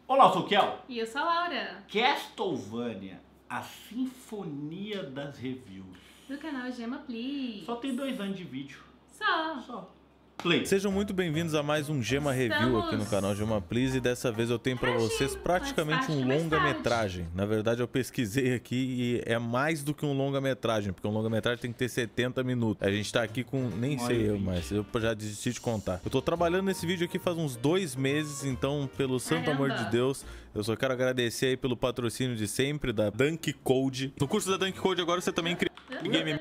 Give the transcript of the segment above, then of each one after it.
Olá, eu sou o Kel. E eu sou a Laura. Castlevania, a sinfonia das reviews. Do canal Gema Please. Só tem 2 anos de vídeo. Só. Play. Sejam muito bem-vindos a mais um Gema Review aqui no canal Gema Please. E dessa vez eu tenho pra vocês praticamente um longa-metragem. Na verdade eu pesquisei aqui e é mais do que um longa-metragem, porque um longa-metragem tem que ter 70 minutos. A gente tá aqui com... nem sei eu, mas eu já desisti de contar. Eu tô trabalhando nesse vídeo aqui faz uns 2 meses, então pelo santo amor de Deus, eu só quero agradecer aí pelo patrocínio de sempre da Dunk Code. No curso da Dunk Code agora você também cria game.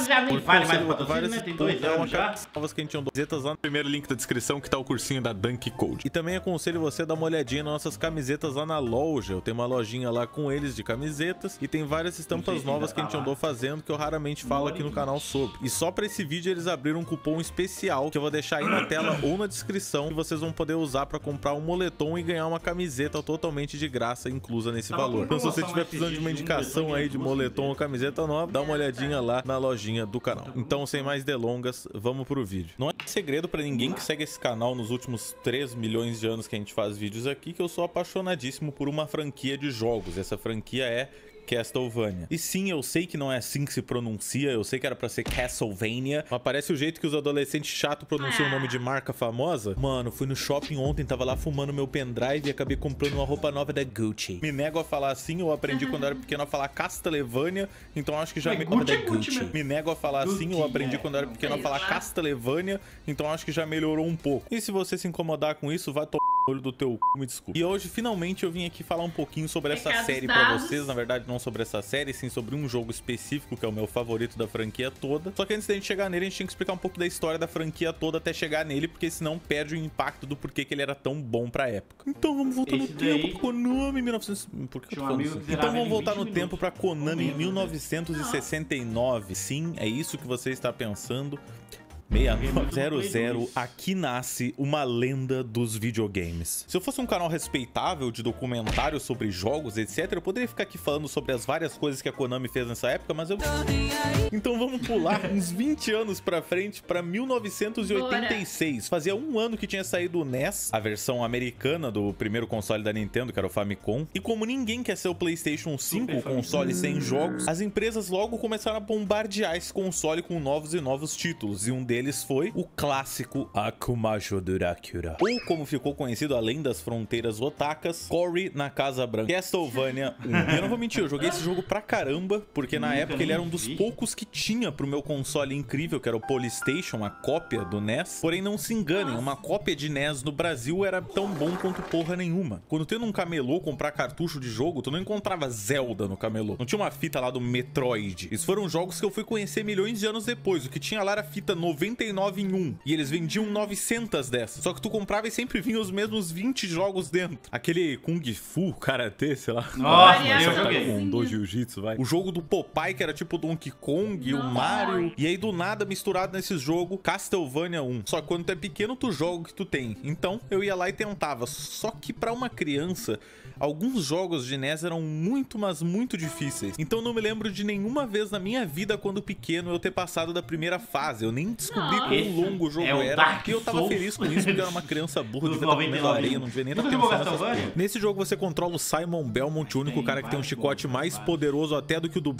Já nem vale mais o patrocínio, né? Tem 2 anos já. Novas que a gente tinha camisetas lá no primeiro link da descrição, que tá o cursinho da Dunk Code. E também aconselho você a dar uma olhadinha nas nossas camisetas lá na loja. Eu tenho uma lojinha lá com eles de camisetas e tem várias estampas novas que a gente andou fazendo que eu raramente falo aqui no canal sobre. E só pra esse vídeo eles abriram um cupom especial que eu vou deixar aí na tela ou na descrição, que vocês vão poder usar pra comprar um moletom e ganhar uma camiseta totalmente de graça inclusa nesse valor. Então se você estiver precisando de uma indicação aí de moletom ou camiseta nova, dá uma olhadinha lá na lojinha do canal. Então sem mais delongas, vamos pro vídeo. Não é segredo pra ninguém que segue esse canal nos últimos 3 milhões de anos que a gente faz vídeos aqui, que eu sou apaixonadíssimo por uma franquia de jogos. Essa franquia é Castlevania. E sim, eu sei que não é assim que se pronuncia, eu sei que era pra ser Castlevania, mas parece o jeito que os adolescentes chatos pronunciam o nome de marca famosa. Mano, fui no shopping ontem, tava lá fumando meu pendrive e acabei comprando uma roupa nova da Gucci. Me nego a falar assim, eu aprendi quando eu era pequeno a falar Castlevania, então acho que já Me nego a falar assim, eu aprendi quando eu era pequeno a falar Castlevania, então acho que já melhorou um pouco. E se você se incomodar com isso, vai tomar olho do teu c... me desculpa. E hoje, finalmente, eu vim aqui falar um pouquinho sobre essa série pra vocês. Na verdade, não sobre essa série, sim sobre um jogo específico, que é o meu favorito da franquia toda. Só que antes da gente chegar nele, a gente tinha que explicar um pouco da história da franquia toda até chegar nele, porque senão perde o impacto do porquê que ele era tão bom pra época. Então vamos voltar no tempo pra Konami 1900... Por que eu tô falando assim? Então vamos voltar no tempo pra Konami 1969. Sim, é isso que você está pensando. 6900, aqui nasce uma lenda dos videogames. Se eu fosse um canal respeitável de documentários sobre jogos, etc, eu poderia ficar aqui falando sobre as várias coisas que a Konami fez nessa época, mas eu... Então vamos pular uns 20 anos pra frente, pra 1986. Fazia um ano que tinha saído o NES, a versão americana do primeiro console da Nintendo, que era o Famicom. E como ninguém quer ser o PlayStation 5, o console sem jogos, as empresas logo começaram a bombardear esse console com novos e novos títulos, e um deles foi o clássico Akumajo Dracula, ou como ficou conhecido além das fronteiras otakas, Cory na Casa Branca, Castlevania 1. E eu não vou mentir, eu joguei esse jogo pra caramba, porque na época ele era um dos poucos que tinha pro meu console incrível, que era o Polystation, a cópia do NES. Porém, não se enganem, uma cópia de NES no Brasil era tão bom quanto porra nenhuma. Quando tu ia num camelô comprar cartucho de jogo, tu não encontrava Zelda no camelô. Não tinha uma fita lá do Metroid. Esses foram jogos que eu fui conhecer milhões de anos depois. O que tinha lá era fita 99 em 1. E eles vendiam 900 dessas. Só que tu comprava e sempre vinha os mesmos 20 jogos dentro. Aquele Kung Fu, Karatê, sei lá. Nossa, eu joguei. Com do Jiu-Jitsu, vai. O jogo do Popeye, que era tipo Donkey Kong, o Mario. E aí, do nada, misturado nesse jogo, Castlevania 1. Só que quando tu é pequeno, tu joga o que tu tem. Então, eu ia lá e tentava. Só que pra uma criança, alguns jogos de NES eram muito, mas muito difíceis. Então, eu não me lembro de nenhuma vez na minha vida, quando pequeno, eu ter passado da primeira fase. Eu nem descobri quão longo o jogo era, porque eu tava feliz com isso, porque eu era uma criança burra, devia estar comendo areia, não devia nem estar pensando nessas coisas. Nesse jogo você controla o Simon Belmont, o único cara que tem um chicote mais poderoso até do que o do...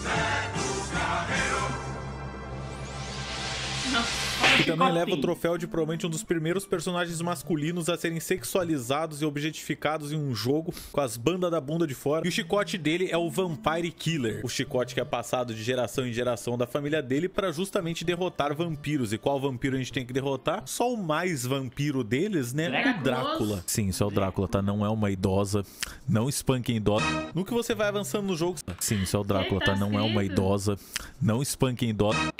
Que também leva o troféu de provavelmente um dos primeiros personagens masculinos a serem sexualizados e objetificados em um jogo, com as bandas da bunda de fora. E o chicote dele é o Vampire Killer, o chicote que é passado de geração em geração da família dele para justamente derrotar vampiros. E qual vampiro a gente tem que derrotar? Só o mais vampiro deles, né? O Drácula. Sim, isso é o Drácula, tá? Não é uma idosa. Não espanquem idosa. No que você vai avançando no jogo... Sim, isso é o Drácula, tá? Não é uma idosa. Não espanquem idosa.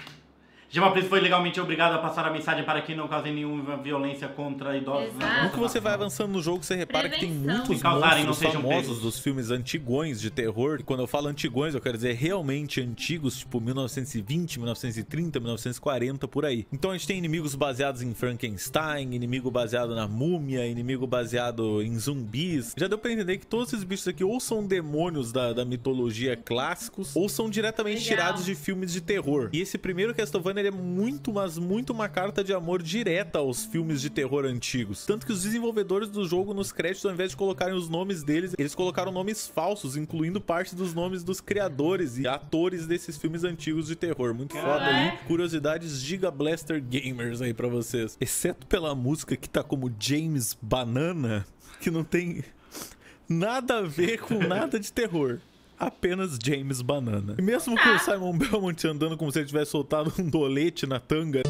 Gema Please foi legalmente obrigado a passar a mensagem para que não cause nenhuma violência contra idosos. No que você vai avançando no jogo, você repara que tem muitos monstros famosos dos filmes antigões de terror. E quando eu falo antigões, eu quero dizer realmente antigos, tipo 1920, 1930, 1940, por aí. Então a gente tem inimigos baseados em Frankenstein, inimigo baseado na múmia, inimigo baseado em zumbis. Já deu pra entender que todos esses bichos aqui ou são demônios da mitologia clássicos, ou são diretamente tirados de filmes de terror. E esse primeiro Castlevania Castlevania ele é muito, mas muito uma carta de amor direta aos filmes de terror antigos. Tanto que os desenvolvedores do jogo nos créditos, ao invés de colocarem os nomes deles, eles colocaram nomes falsos, incluindo parte dos nomes dos criadores e atores desses filmes antigos de terror. Muito foda aí. Curiosidades Giga Blaster Gamers aí pra vocês. Exceto pela música que tá como James Banana, que não tem nada a ver com nada de terror. Apenas James Banana. E mesmo com o Simon Belmont andando como se ele tivesse soltado um dolete na tanga,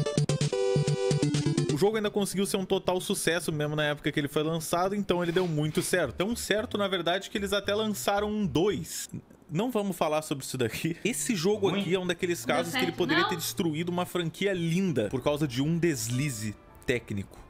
o jogo ainda conseguiu ser um total sucesso mesmo na época que ele foi lançado, então ele deu muito certo. Tão certo, na verdade, que eles até lançaram um 2. Não vamos falar sobre isso daqui. Esse jogo aqui é um daqueles casos que ele poderia ter destruído uma franquia linda por causa de um deslize técnico.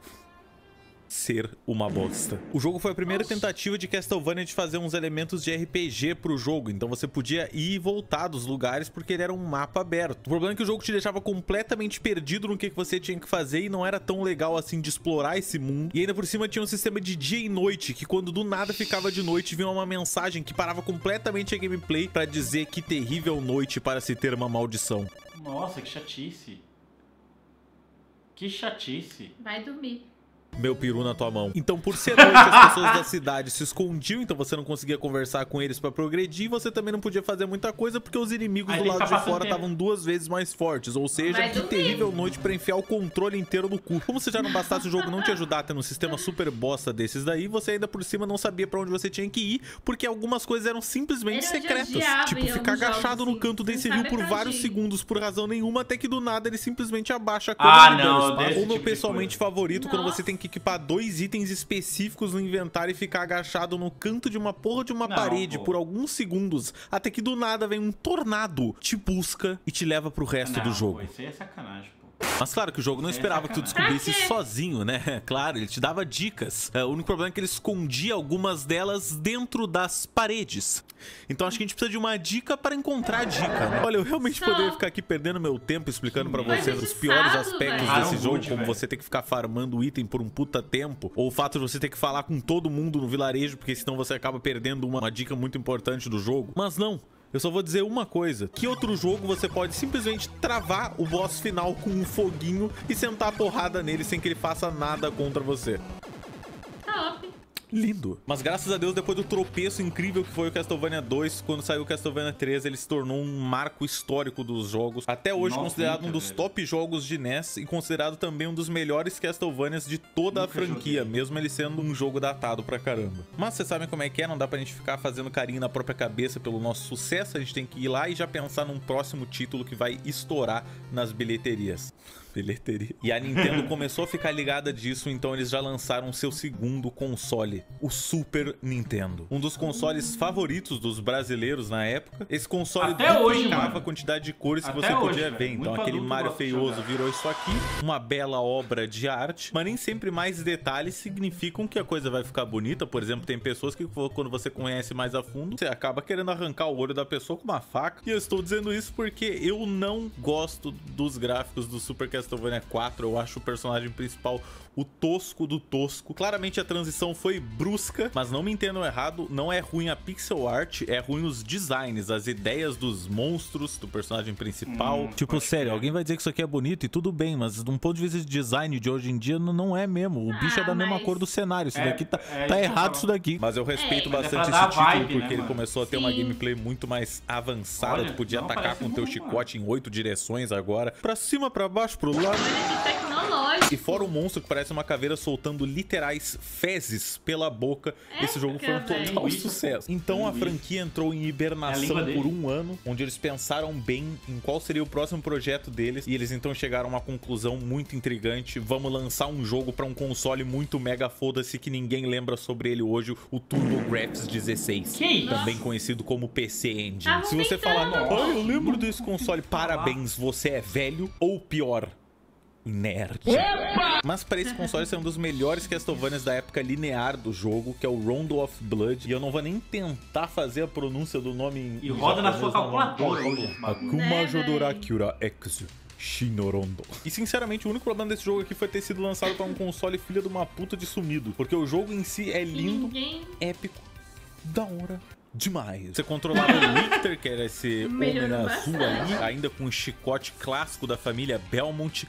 Ser uma bosta. O jogo foi a primeira tentativa de Castlevania de fazer uns elementos de RPG pro jogo, então você podia ir e voltar dos lugares porque ele era um mapa aberto. O problema é que o jogo te deixava completamente perdido no que você tinha que fazer e não era tão legal assim de explorar esse mundo. E ainda por cima tinha um sistema de dia e noite, que quando do nada ficava de noite vinha uma mensagem que parava completamente a gameplay pra dizer que terrível noite para se ter uma maldição. Nossa, que chatice. Que chatice. Vai dormir. Meu peru na tua mão. Então, por ser noite, as pessoas da cidade se escondiam, então você não conseguia conversar com eles pra progredir, e você também não podia fazer muita coisa porque os inimigos do lado de fora estavam 2 vezes mais fortes, ou seja, que terrível noite pra enfiar o controle inteiro no cu. Como se já não bastasse o jogo não te ajudar tendo um sistema super bosta desses daí, você ainda por cima não sabia pra onde você tinha que ir, porque algumas coisas eram simplesmente secretas. Tipo, ficar agachado no canto desse rio por vários segundos por razão nenhuma, até que do nada ele simplesmente abaixa a câmera. Ou meu pessoalmente favorito, quando você tem que equipar 2 itens específicos no inventário e ficar agachado no canto de uma porra de uma parede por alguns segundos, até que do nada vem um tornado, te busca e te leva pro resto do jogo. Isso aí é sacanagem, pô. Mas claro que o jogo não esperava que tu descobrisse sozinho, né? Claro, ele te dava dicas. O único problema é que ele escondia algumas delas dentro das paredes. Então acho que a gente precisa de uma dica para encontrar a dica, né? Olha, eu realmente poderia ficar aqui perdendo meu tempo explicando pra vocês os piores aspectos desse jogo, como você ter que ficar farmando item por um puta tempo, ou o fato de você ter que falar com todo mundo no vilarejo, porque senão você acaba perdendo uma dica muito importante do jogo. Mas não. Eu só vou dizer uma coisa, que outro jogo você pode simplesmente travar o boss final com um foguinho e sentar a porrada nele sem que ele faça nada contra você. Top. Lindo. Mas graças a Deus, depois do tropeço incrível que foi o Castlevania 2, quando saiu o Castlevania 3, ele se tornou um marco histórico dos jogos. Até hoje considerado um dos top jogos de NES e considerado também um dos melhores Castlevanias de toda a franquia, mesmo ele sendo um jogo datado pra caramba. Mas vocês sabem como é que é, não dá pra gente ficar fazendo carinho na própria cabeça pelo nosso sucesso, a gente tem que ir lá e já pensar num próximo título que vai estourar nas bilheterias. E a Nintendo começou a ficar ligada disso, então eles já lançaram seu segundo console, o Super Nintendo. Um dos consoles favoritos dos brasileiros na época. Esse console duplicava a quantidade de cores que você podia ver. Então aquele Mario feioso virou isso aqui, uma bela obra de arte. Mas nem sempre mais detalhes significam que a coisa vai ficar bonita. Por exemplo, tem pessoas que quando você conhece mais a fundo, você acaba querendo arrancar o olho da pessoa com uma faca. E eu estou dizendo isso porque eu não gosto dos gráficos do Super Castlevania 4, eu acho o personagem principal o tosco do tosco. Claramente a transição foi brusca, mas não me entendam errado, não é ruim a pixel art, é ruim os designs, as ideias dos monstros do personagem principal. Tipo, sério, alguém vai dizer que isso aqui é bonito e tudo bem, mas de um ponto de vista de design de hoje em dia, não é mesmo. O bicho é da mesma cor do cenário, isso daqui tá errado isso daqui. Mas eu respeito bastante esse título, porque ele começou a ter uma gameplay muito mais avançada, tu podia atacar com teu chicote em 8 direções agora, pra cima, pra baixo, pro lado. E fora o monstro que parece uma caveira soltando literais fezes pela boca, esse jogo foi um total sucesso. Então a franquia entrou em hibernação por um ano, onde eles pensaram bem em qual seria o próximo projeto deles, e eles então chegaram a uma conclusão muito intrigante: vamos lançar um jogo para um console muito mega foda-se que ninguém lembra sobre ele hoje, o TurboGrafx 16, também conhecido como PC Engine. Se você falar, eu lembro desse console, parabéns, você é velho, ou pior, nerd. Mas para esse console ser um dos melhores Castlevanias da época linear do jogo, que é o Rondo of Blood, e eu não vou nem tentar fazer a pronúncia do nome e roda na sua calculadora. Akuma Jodorakura X Shinorondo. E sinceramente o único problema desse jogo aqui foi ter sido lançado para um console filha de uma puta de sumido, porque o jogo em si é lindo, épico, da hora, demais. Você controlava o Richter, que era esse homem Melhorou azul bastante. ali, ainda com um chicote clássico da família Belmont.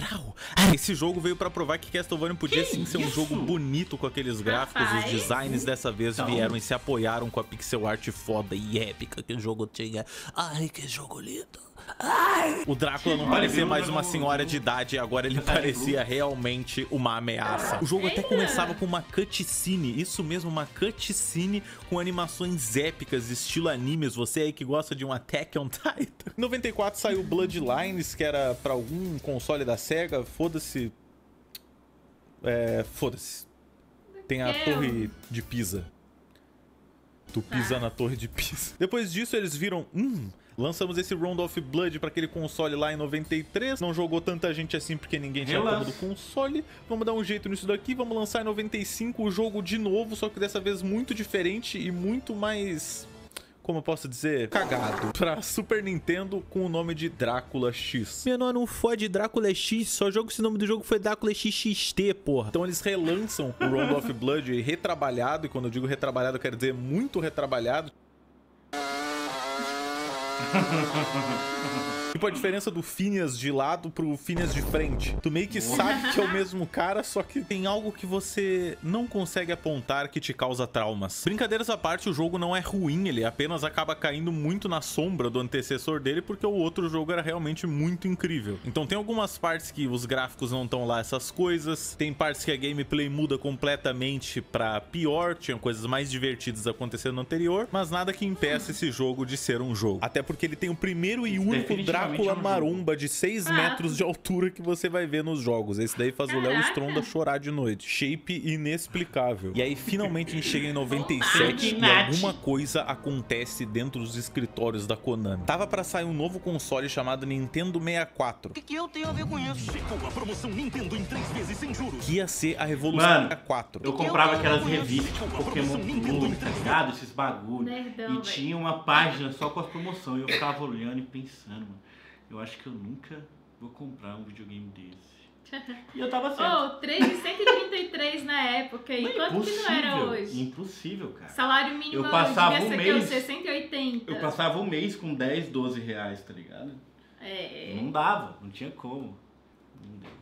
Rau. Esse jogo veio pra provar que Castlevania podia sim ser um jogo bonito com aqueles gráficos. Rapaz. Os designs dessa vez Então. vieram e se apoiaram com a pixel art foda e épica que o jogo tinha. Ai, que jogo lindo. Ai. O Drácula não parecia mais uma senhora de idade, agora ele parecia realmente uma ameaça. O jogo até começava com uma cutscene, isso mesmo, uma cutscene com animações épicas, estilo animes. Você aí que gosta de um Attack on Titan. Em 94 saiu Bloodlines, que era pra algum console da SEGA, foda-se. Foda-se. Tem a Torre de Pisa. Tu pisa na Torre de Pisa. Depois disso eles viram, lançamos esse Round of Blood pra aquele console lá em 93. Não jogou tanta gente assim porque ninguém tinha como do console. Vamos dar um jeito nisso daqui. Vamos lançar em 95 o jogo de novo, só que dessa vez muito diferente e muito mais... como eu posso dizer, cagado, pra Super Nintendo com o nome de Drácula X. Menor, não fode Drácula X, só jogo se o nome do jogo foi Drácula XXT, porra. Então eles relançam o Round of Blood retrabalhado, e quando eu digo retrabalhado, eu quero dizer muito retrabalhado. Tipo a diferença do Phineas de lado pro Phineas de frente. Tu meio que sabe que é o mesmo cara, só que tem algo que você não consegue apontar que te causa traumas. Brincadeiras à parte, o jogo não é ruim, ele apenas acaba caindo muito na sombra do antecessor dele, porque o outro jogo era realmente muito incrível. Então tem algumas partes que os gráficos não estão lá essas coisas, tem partes que a gameplay muda completamente pra pior, tinha coisas mais divertidas acontecendo no anterior, mas nada que impeça esse jogo de ser um jogo. Até porque ele tem o primeiro e único Drácula maromba de 6 metros de altura que você vai ver nos jogos. Esse daí faz o Léo Stronda chorar de noite. Shape inexplicável. E aí finalmente a gente chega em 97 e alguma coisa acontece dentro dos escritórios da Konami. Tava pra sair um novo console chamado Nintendo 64. O que eu tenho a ver com isso? Chegou a promoção Nintendo em 3 vezes sem juros. Que ia ser a revolução 64. Eu comprava aquelas revistas tipo Pokémon Blue, tá ligado? Esses bagulho. Nerdão, E tinha uma página só com as promoções. E eu ficava olhando e pensando, mano, eu acho que eu nunca vou comprar um videogame desse. E eu tava certo. 3,133 na época. E quanto que não era hoje? Impossível, cara. Salário mínimo Eu passava devia um ser mês. 680. Eu passava um mês com 10, 12 reais, tá ligado? Não dava, não tinha como. Não deu.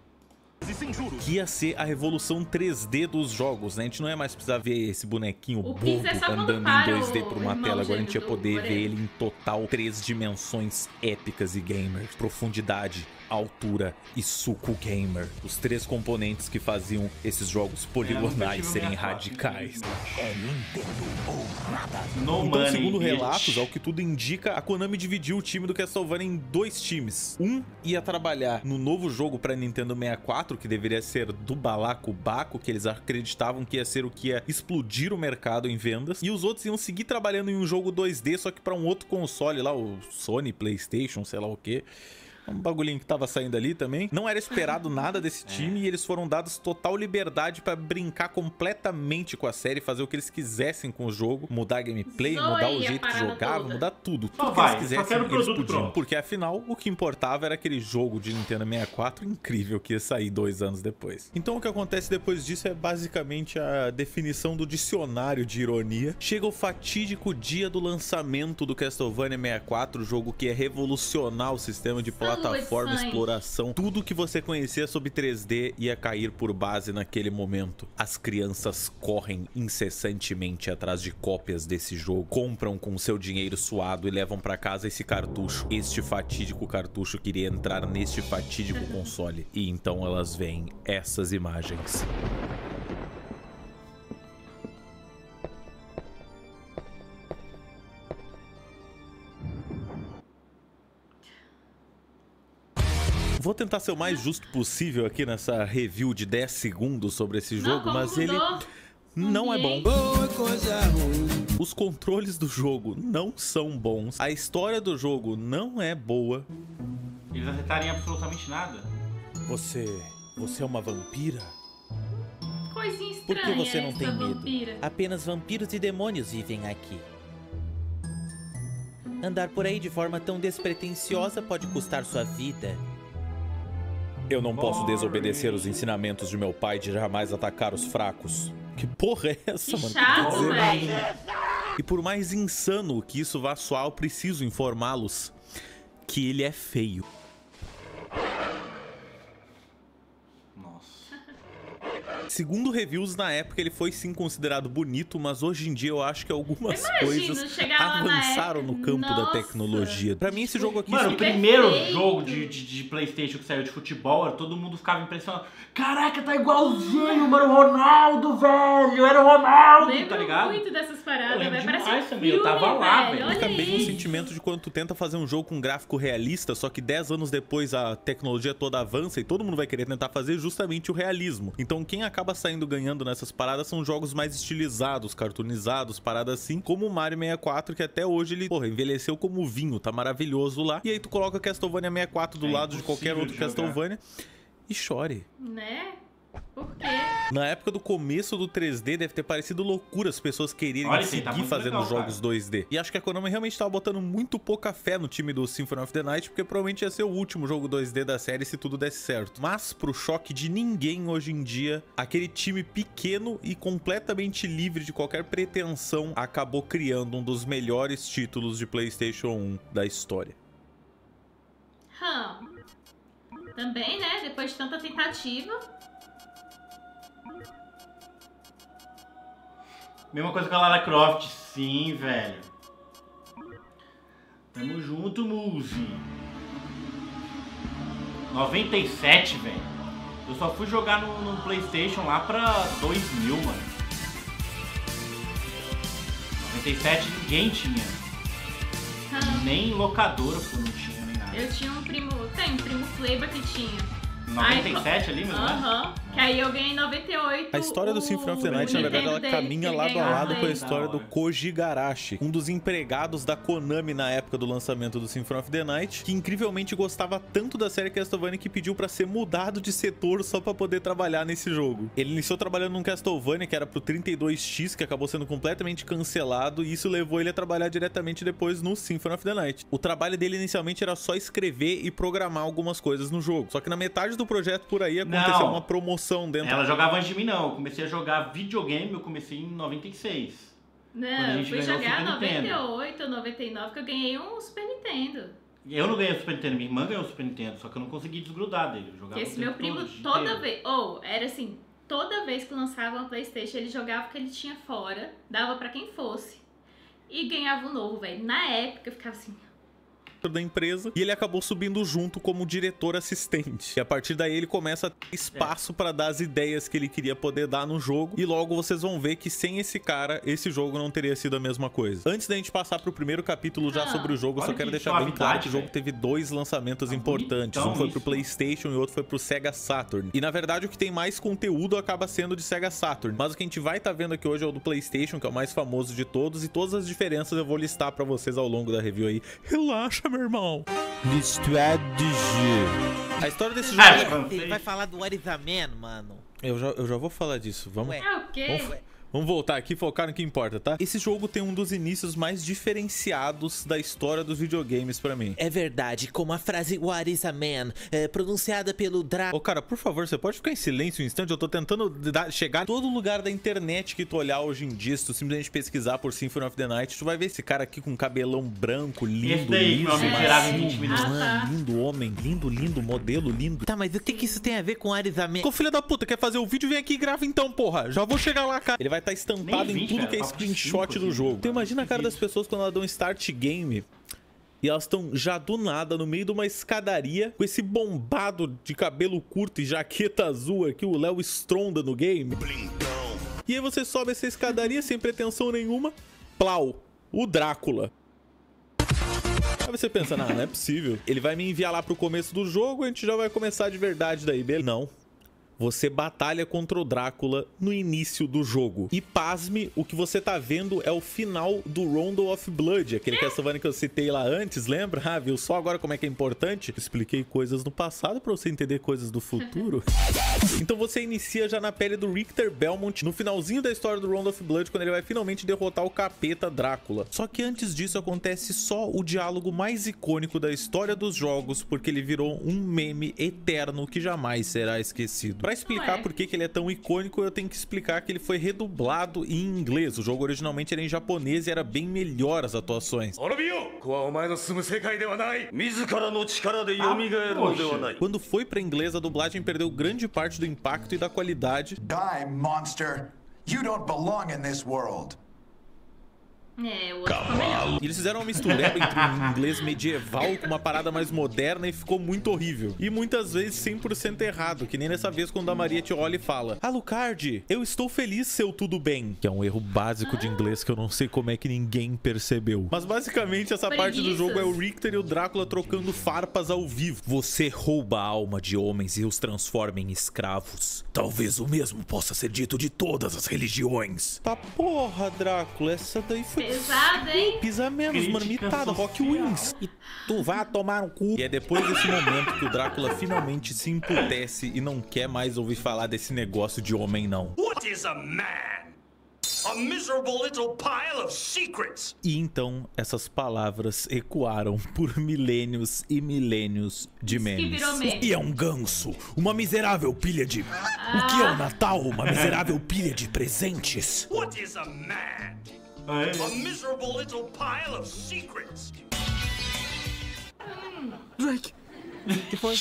Que ia ser a revolução 3D dos jogos, né? A gente não ia mais precisar ver esse bonequinho bobo andando em 2D por uma tela. Agora a gente ia poder ver ele em total 3 dimensões épicas e gamers. Profundidade, altura e suco gamer. Os 3 componentes que faziam esses jogos poligonais serem radicais. Então, segundo relatos, ao que tudo indica, a Konami dividiu o time do Castlevania em 2 times. Um ia trabalhar no novo jogo para Nintendo 64, que deveria ser do Balacobaco, que eles acreditavam que ia ser o que ia explodir o mercado em vendas. E os outros iam seguir trabalhando em um jogo 2D, só que para um outro console lá, o Sony, PlayStation, sei lá o que. Um bagulhinho que tava saindo ali também. Não era esperado nada desse time e eles foram dados total liberdade pra brincar completamente com a série, fazer o que eles quisessem com o jogo, mudar a gameplay, mudar o jeito que jogava, mudar tudo. Tudo que eles quisessem, eles podiam. Porque afinal, o que importava era aquele jogo de Nintendo 64 incrível que ia sair 2 anos depois. Então o que acontece depois disso é basicamente a definição do dicionário de ironia. Chega o fatídico dia do lançamento do Castlevania 64, jogo que ia revolucionar o sistema de plataforma, exploração, tudo que você conhecia sobre 3D ia cair por base naquele momento. As crianças correm incessantemente atrás de cópias desse jogo, compram com seu dinheiro suado e levam pra casa esse cartucho. Este fatídico cartucho queria entrar neste fatídico console. E então elas veem essas imagens. Vou tentar ser o mais justo possível aqui nessa review de 10 segundos sobre esse jogo, mas ele não é bom. Os controles do jogo não são bons. A história do jogo não é boa. Eles acertarem absolutamente nada. Você é uma vampira? Coisinha estranha. Por que você não tem medo? Vampira. Apenas vampiros e demônios vivem aqui. Andar por aí de forma tão despretensiosa pode custar sua vida. Eu não posso desobedecer os ensinamentos de meu pai de jamais atacar os fracos. Que porra é essa, Que mano? chato, Que velho. E por mais insano que isso vá soar, eu preciso informá-los que ele é feio. Segundo reviews, na época ele foi sim considerado bonito, mas hoje em dia eu acho que algumas coisas avançaram no campo da tecnologia. Pra mim esse jogo aqui... Mano, o primeiro jogo de Playstation que saiu de futebol, todo mundo ficava impressionado. Caraca, tá igualzinho, mano, o Ronaldo, velho, era o Ronaldo, lembro tá ligado? Muito dessas paradas, eu vai demais também, eu tava lá, velho. Fica bem o sentimento de quando tu tenta fazer um jogo com gráfico realista, só que 10 anos depois a tecnologia toda avança e todo mundo vai querer tentar fazer justamente o realismo. Então quem acaba saindo ganhando nessas paradas são jogos mais estilizados, cartoonizados, paradas assim, como o Mario 64, que até hoje ele, porra, envelheceu como vinho, tá maravilhoso lá. E aí tu coloca Castlevania 64 do lado de qualquer outro Castlevania e chore. Né? Por quê? Na época do começo do 3D, deve ter parecido loucura as pessoas quererem seguir fazendo jogos 2D. E acho que a Konami realmente tava botando muito pouca fé no time do Symphony of the Night, porque provavelmente ia ser o último jogo 2D da série se tudo desse certo. Mas, pro choque de ninguém hoje em dia, aquele time pequeno e completamente livre de qualquer pretensão acabou criando um dos melhores títulos de PlayStation 1 da história. Também, né? Depois de tanta tentativa... Mesma coisa com a Lara Croft, sim, velho. Tamo junto, Muzi. 97, velho. Eu só fui jogar no PlayStation lá pra 2000, mano. 97 ninguém tinha. Nem locadora, porque eu não tinha nem nada. Eu tinha um primo Fleiba que tinha. 97 ali, mesmo? Que aí eu ganhei em 98. A história do Symphony of the Night, na verdade, ela caminha lado a lado com a história do Koji Igarashi, um dos empregados da Konami na época do lançamento do Symphony of the Night, que incrivelmente gostava tanto da série Castlevania que pediu pra ser mudado de setor só pra poder trabalhar nesse jogo. Ele iniciou trabalhando num Castlevania que era pro 32X, que acabou sendo completamente cancelado, e isso levou ele a trabalhar diretamente depois no Symphony of the Night. O trabalho dele inicialmente era só escrever e programar algumas coisas no jogo, só que na metade do projeto por aí aconteceu uma promoção dentro. Ela jogava antes de mim, não. Eu comecei a jogar videogame, eu comecei em 96. Não, eu fui jogar em 98 ou 99 que eu ganhei um Super Nintendo. Eu não ganhei o Super Nintendo, minha irmã ganhou o Super Nintendo, só que eu não consegui desgrudar dele. Eu jogava esse meu primo toda vez, era assim, toda vez que lançava uma PlayStation, ele jogava o que ele tinha fora, dava pra quem fosse e ganhava um novo, velho. Na época eu ficava assim... da empresa, e ele acabou subindo junto como diretor assistente. E a partir daí ele começa a ter espaço para dar as ideias que ele queria poder dar no jogo, e logo vocês vão ver que sem esse cara, esse jogo não teria sido a mesma coisa. Antes da gente passar pro primeiro capítulo já sobre o jogo, eu só quero deixar bem claro que o jogo teve dois lançamentos importantes. Um foi pro PlayStation e o outro foi pro Sega Saturn. E na verdade o que tem mais conteúdo acaba sendo de Sega Saturn, mas o que a gente vai estar vendo aqui hoje é o do PlayStation, que é o mais famoso de todos, e todas as diferenças eu vou listar para vocês ao longo da review aí. Relaxa, meu irmão. L'histoire du jeu. A história desse jogo vai falar do What is a Man, mano. Eu já vou falar disso. Vamos. O quê? Vamos voltar aqui e focar no que importa, tá? Esse jogo tem um dos inícios mais diferenciados da história dos videogames pra mim. É verdade, como a frase What is a Man, pronunciada pelo Ô, cara, por favor, você pode ficar em silêncio um instante? Eu tô tentando chegar em todo lugar da internet que tu olhar hoje em dia. Se tu simplesmente pesquisar por Symphony of the Night, tu vai ver esse cara aqui com cabelão branco, lindo, esse daí, lindo, lindo homem, lindo, modelo lindo. Tá, mas o que isso tem a ver com What is a Man? Ô, filha da puta, quer fazer o vídeo? Vem aqui e grava então, porra. Já vou chegar lá, cara. Ele vai estar estampado em tudo que é screenshot do jogo. Então imagina a cara das pessoas quando elas dão start game e elas estão já do nada no meio de uma escadaria com esse bombado de cabelo curto e jaqueta azul aqui, o Léo Stronda no game. E aí você sobe essa escadaria sem pretensão nenhuma, plau, o Drácula. Aí você pensa, não é possível. Ele vai me enviar lá pro começo do jogo e a gente já vai começar de verdade daí, beleza? Não. Você batalha contra o Drácula no início do jogo. E pasme, o que você tá vendo é o final do Rondo of Blood, aquele Castlevania que eu citei lá antes, lembra? Ah, viu só agora como é que é importante? Eu expliquei coisas no passado pra você entender coisas do futuro. Então você inicia já na pele do Richter Belmont, no finalzinho da história do Rondo of Blood, quando ele vai finalmente derrotar o capeta Drácula. Só que antes disso acontece só o diálogo mais icônico da história dos jogos, porque ele virou um meme eterno que jamais será esquecido. Pra explicar por que ele é tão icônico, eu tenho que explicar que ele foi redublado em inglês. O jogo originalmente era em japonês e era bem melhor as atuações. Quando foi pra inglês, a dublagem perdeu grande parte do impacto e da qualidade. Die, monster! You don't belong in this world. É, o outro ficou melhor. E eles fizeram uma mistureba entre um inglês medieval com uma parada mais moderna e ficou muito horrível. E muitas vezes 100% errado, que nem nessa vez quando a Maria te olha e fala: Alucard, eu estou feliz, seu tudo bem. Que é um erro básico de inglês que eu não sei como é que ninguém percebeu. Mas basicamente essa parte do jogo é o Richter e o Drácula trocando farpas ao vivo. Você rouba a alma de homens e os transforma em escravos. Talvez o mesmo possa ser dito de todas as religiões. Tá porra, Drácula, essa daí foi pesado, hein? Pisa menos, marmitada, Rock Wings. E tu vai tomar um cu. E é depois desse momento que o Drácula finalmente se emputece e não quer mais ouvir falar desse negócio de homem, não. What is a man? A miserable little pile of secrets. E então essas palavras ecoaram por milênios e milênios de memes. O que é um ganso? Uma miserável pilha de... O que é o Natal? Uma miserável pilha de presentes. What is a man? A miserable little pile of secrets. Drake, que foi?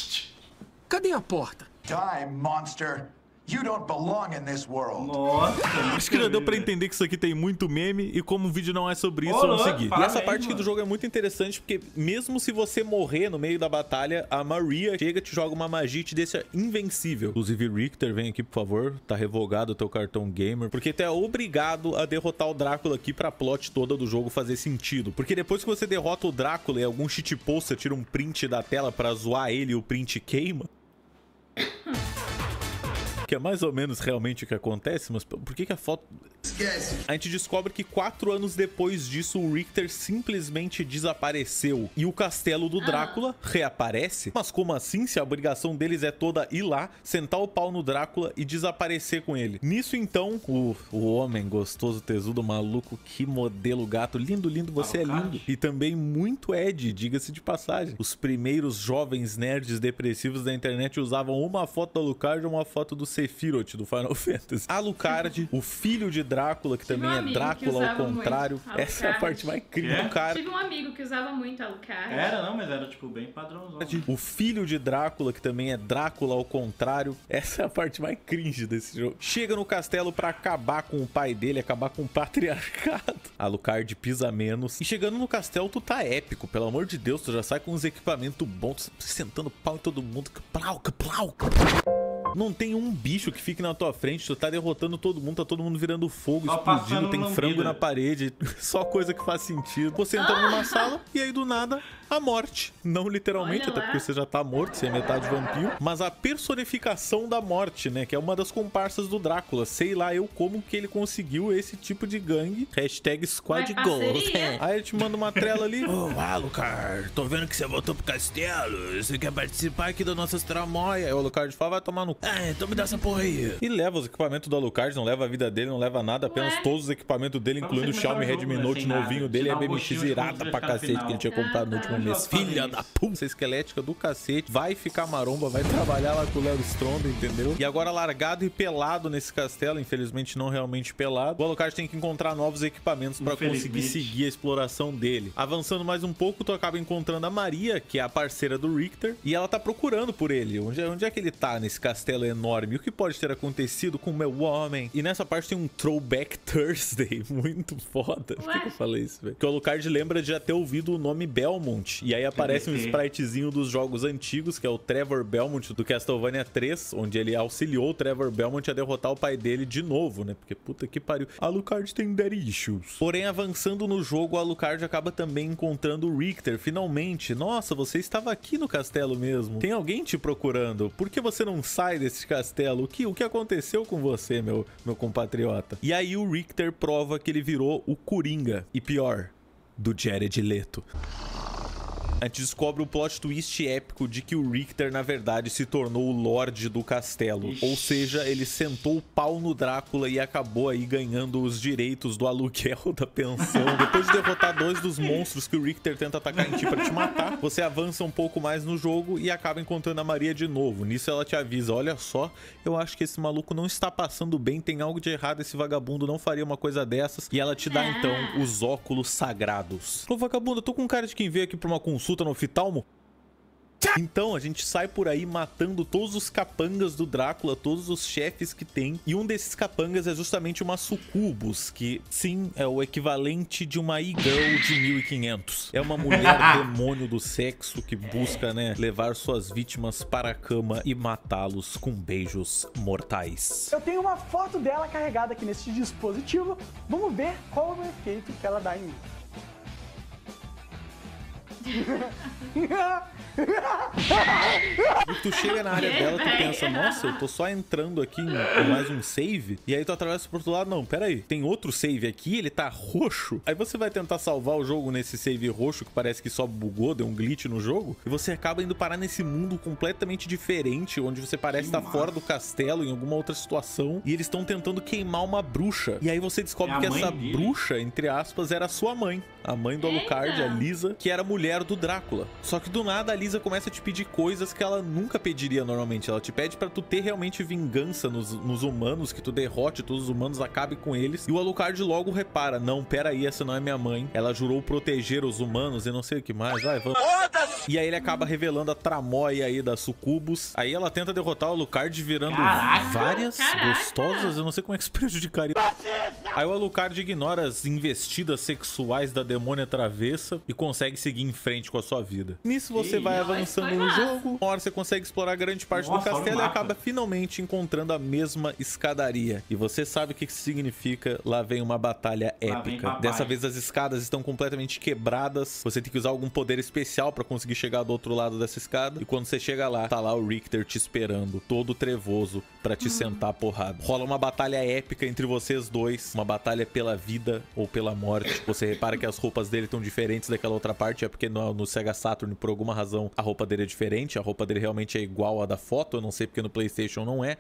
Cadê a porta? Die, monster! You don't belong in this world. Nossa, acho que já deu pra entender que isso aqui tem muito meme e como o vídeo não é sobre isso, vamos seguir. E essa parte aqui do jogo é muito interessante porque mesmo se você morrer no meio da batalha, a Maria chega, te joga uma magia e te deixa invencível. Inclusive, Richter, vem aqui, por favor. Tá revogado o teu cartão gamer, porque tu é obrigado a derrotar o Drácula aqui pra plot toda do jogo fazer sentido. Porque depois que você derrota o Drácula e algum shitpost, você tira um print da tela pra zoar ele e o print queima. Que é mais ou menos realmente o que acontece, mas por que a foto... Esquece. A gente descobre que 4 anos depois disso, o Richter simplesmente desapareceu. E o castelo do Drácula reaparece? Mas como assim, se a obrigação deles é toda ir lá, sentar o pau no Drácula e desaparecer com ele? Nisso então, o homem gostoso, tesudo, maluco, que modelo gato, lindo, lindo, você é lindo. E também muito Ed, diga-se de passagem. Os primeiros jovens nerds depressivos da internet usavam uma foto do Alucard ou uma foto do Sephiroth do Final Fantasy. Alucard, o filho de Drácula, que também é Drácula ao contrário. Essa é a parte mais incrível do cara. Tive um amigo que usava muito Alucard. Mas era tipo bem padrãozão. O filho de Drácula, que também é Drácula ao contrário. Essa é a parte mais cringe desse jogo. Chega no castelo pra acabar com o pai dele, acabar com o patriarcado. Alucard pisa menos. E chegando no castelo, tu tá épico. Pelo amor de Deus, tu já sai com uns equipamentos bons, sentando pau em todo mundo. Plauca, plauca. Não tem um bicho que fique na tua frente, tu tá derrotando todo mundo, tá todo mundo virando fogo, explodindo, tem frango na parede, só coisa que faz sentido. Você entra numa sala e aí do nada a morte. Não literalmente, até porque você já tá morto, você é metade vampiro, mas a personificação da morte, né, que é uma das comparsas do Drácula. Sei lá eu como que ele conseguiu esse tipo de gangue. Hashtag Squad Gold. Aí ele te manda uma trela ali. Ô, Alucard, tô vendo que você voltou pro castelo, você quer participar aqui das nossas tramóias? Aí o Alucard fala, vai tomar no cu. Então me dá essa porra aí. E leva os equipamentos do Alucard, não leva a vida dele, não leva nada, apenas todos os equipamentos dele, incluindo o Xiaomi Redmi Note novinho dele, a BMX irada pra cacete que ele tinha comprado no último mês. Filha da puta, essa esquelética do cacete, vai ficar maromba, vai trabalhar lá com o Léo Stronda, entendeu? E agora largado e pelado nesse castelo, infelizmente não realmente pelado, o Alucard tem que encontrar novos equipamentos pra conseguir seguir a exploração dele. Avançando mais um pouco, tu acaba encontrando a Maria, que é a parceira do Richter, e ela tá procurando por ele. Onde é que ele tá nesse castelo enorme? O que pode ter acontecido com o meu homem? E nessa parte tem um Throwback Thursday muito foda. Por que eu falei isso, velho? Que o Alucard lembra de já ter ouvido o nome Belmont. E aí aparece um spritezinho dos jogos antigos, que é o Trevor Belmont do Castlevania 3, onde ele auxiliou o Trevor Belmont a derrotar o pai dele de novo, né? Porque puta que pariu. Alucard tem daddy issues. Porém, avançando no jogo, o Alucard acaba também encontrando o Richter, finalmente. Nossa, você estava aqui no castelo mesmo. Tem alguém te procurando. Por que você não sai desse castelo? O que aconteceu com você, meu compatriota? E aí o Richter prova que ele virou o Coringa. E pior, do Jared Leto. a gente descobre o plot twist épico de que o Richter, na verdade, se tornou o Lorde do Castelo. Ixi. Ou seja, ele sentou o pau no Drácula e acabou aí ganhando os direitos do aluguel da pensão. Depois de derrotar 2 dos monstros que o Richter tenta atacar em ti pra te matar, você avança um pouco mais no jogo e acaba encontrando a Maria de novo. Nisso ela te avisa, olha só, eu acho que esse maluco não está passando bem, tem algo de errado, esse vagabundo não faria uma coisa dessas. E ela te dá, então, os óculos sagrados. Ô, vagabundo, eu tô com cara de quem veio aqui pra uma consulta no oftalmo. Então a gente sai por aí matando todos os capangas do Drácula, todos os chefes que tem. E um desses capangas é justamente uma sucubus, que sim, é o equivalente de uma e-girl de 1500. É uma mulher demônio do sexo que busca, né, levar suas vítimas para a cama e matá-los com beijos mortais. Eu tenho uma foto dela carregada aqui nesse dispositivo. Vamos ver qual é o efeito que ela dá em mim. Tu chega na área dela, tu pensa, nossa, eu tô só entrando aqui em mais um save. E aí tu atravessa pro outro lado, não, pera aí, tem outro save aqui, ele tá roxo. Aí você vai tentar salvar o jogo nesse save roxo, que parece que só bugou, deu um glitch no jogo. E você acaba indo parar nesse mundo completamente diferente, onde você parece estar fora do castelo, em alguma outra situação. E eles estão tentando queimar uma bruxa. E aí você descobre que essa bruxa, entre aspas, era a sua mãe. A mãe do Alucard, a Lisa, que era mulher do Drácula. Só que do nada a Lisa começa a te pedir coisas que ela nunca pediria normalmente. Ela te pede pra tu ter realmente vingança nos humanos, que tu derrote todos os humanos, acabe com eles. E o Alucard logo repara, não, pera aí, essa não é minha mãe. Ela jurou proteger os humanos e não sei o que mais. Vai, vamos. E aí ele acaba revelando a tramóia aí da sucubus. Aí ela tenta derrotar o Alucard virando várias gostosas. Eu não sei como é que isso prejudicaria. Aí o Alucard ignora as investidas sexuais da demônia travessa e consegue seguir em frente com a sua vida. Nisso você vai avançando no jogo, uma hora você consegue explorar grande parte do castelo e acaba finalmente encontrando a mesma escadaria. E você sabe o que isso significa, lá vem uma batalha épica. Dessa vez as escadas estão completamente quebradas, você tem que usar algum poder especial pra conseguir chegar do outro lado dessa escada. E quando você chega lá, tá lá o Richter te esperando, todo trevoso, pra te sentar a porrada. Rola uma batalha épica entre vocês dois, uma batalha pela vida ou pela morte. Você repara que as roupas dele estão diferentes daquela outra parte, é porque no Sega Saturn, por alguma razão, a roupa dele é diferente. A roupa dele realmente é igual à da foto, eu não sei porque no PlayStation não é.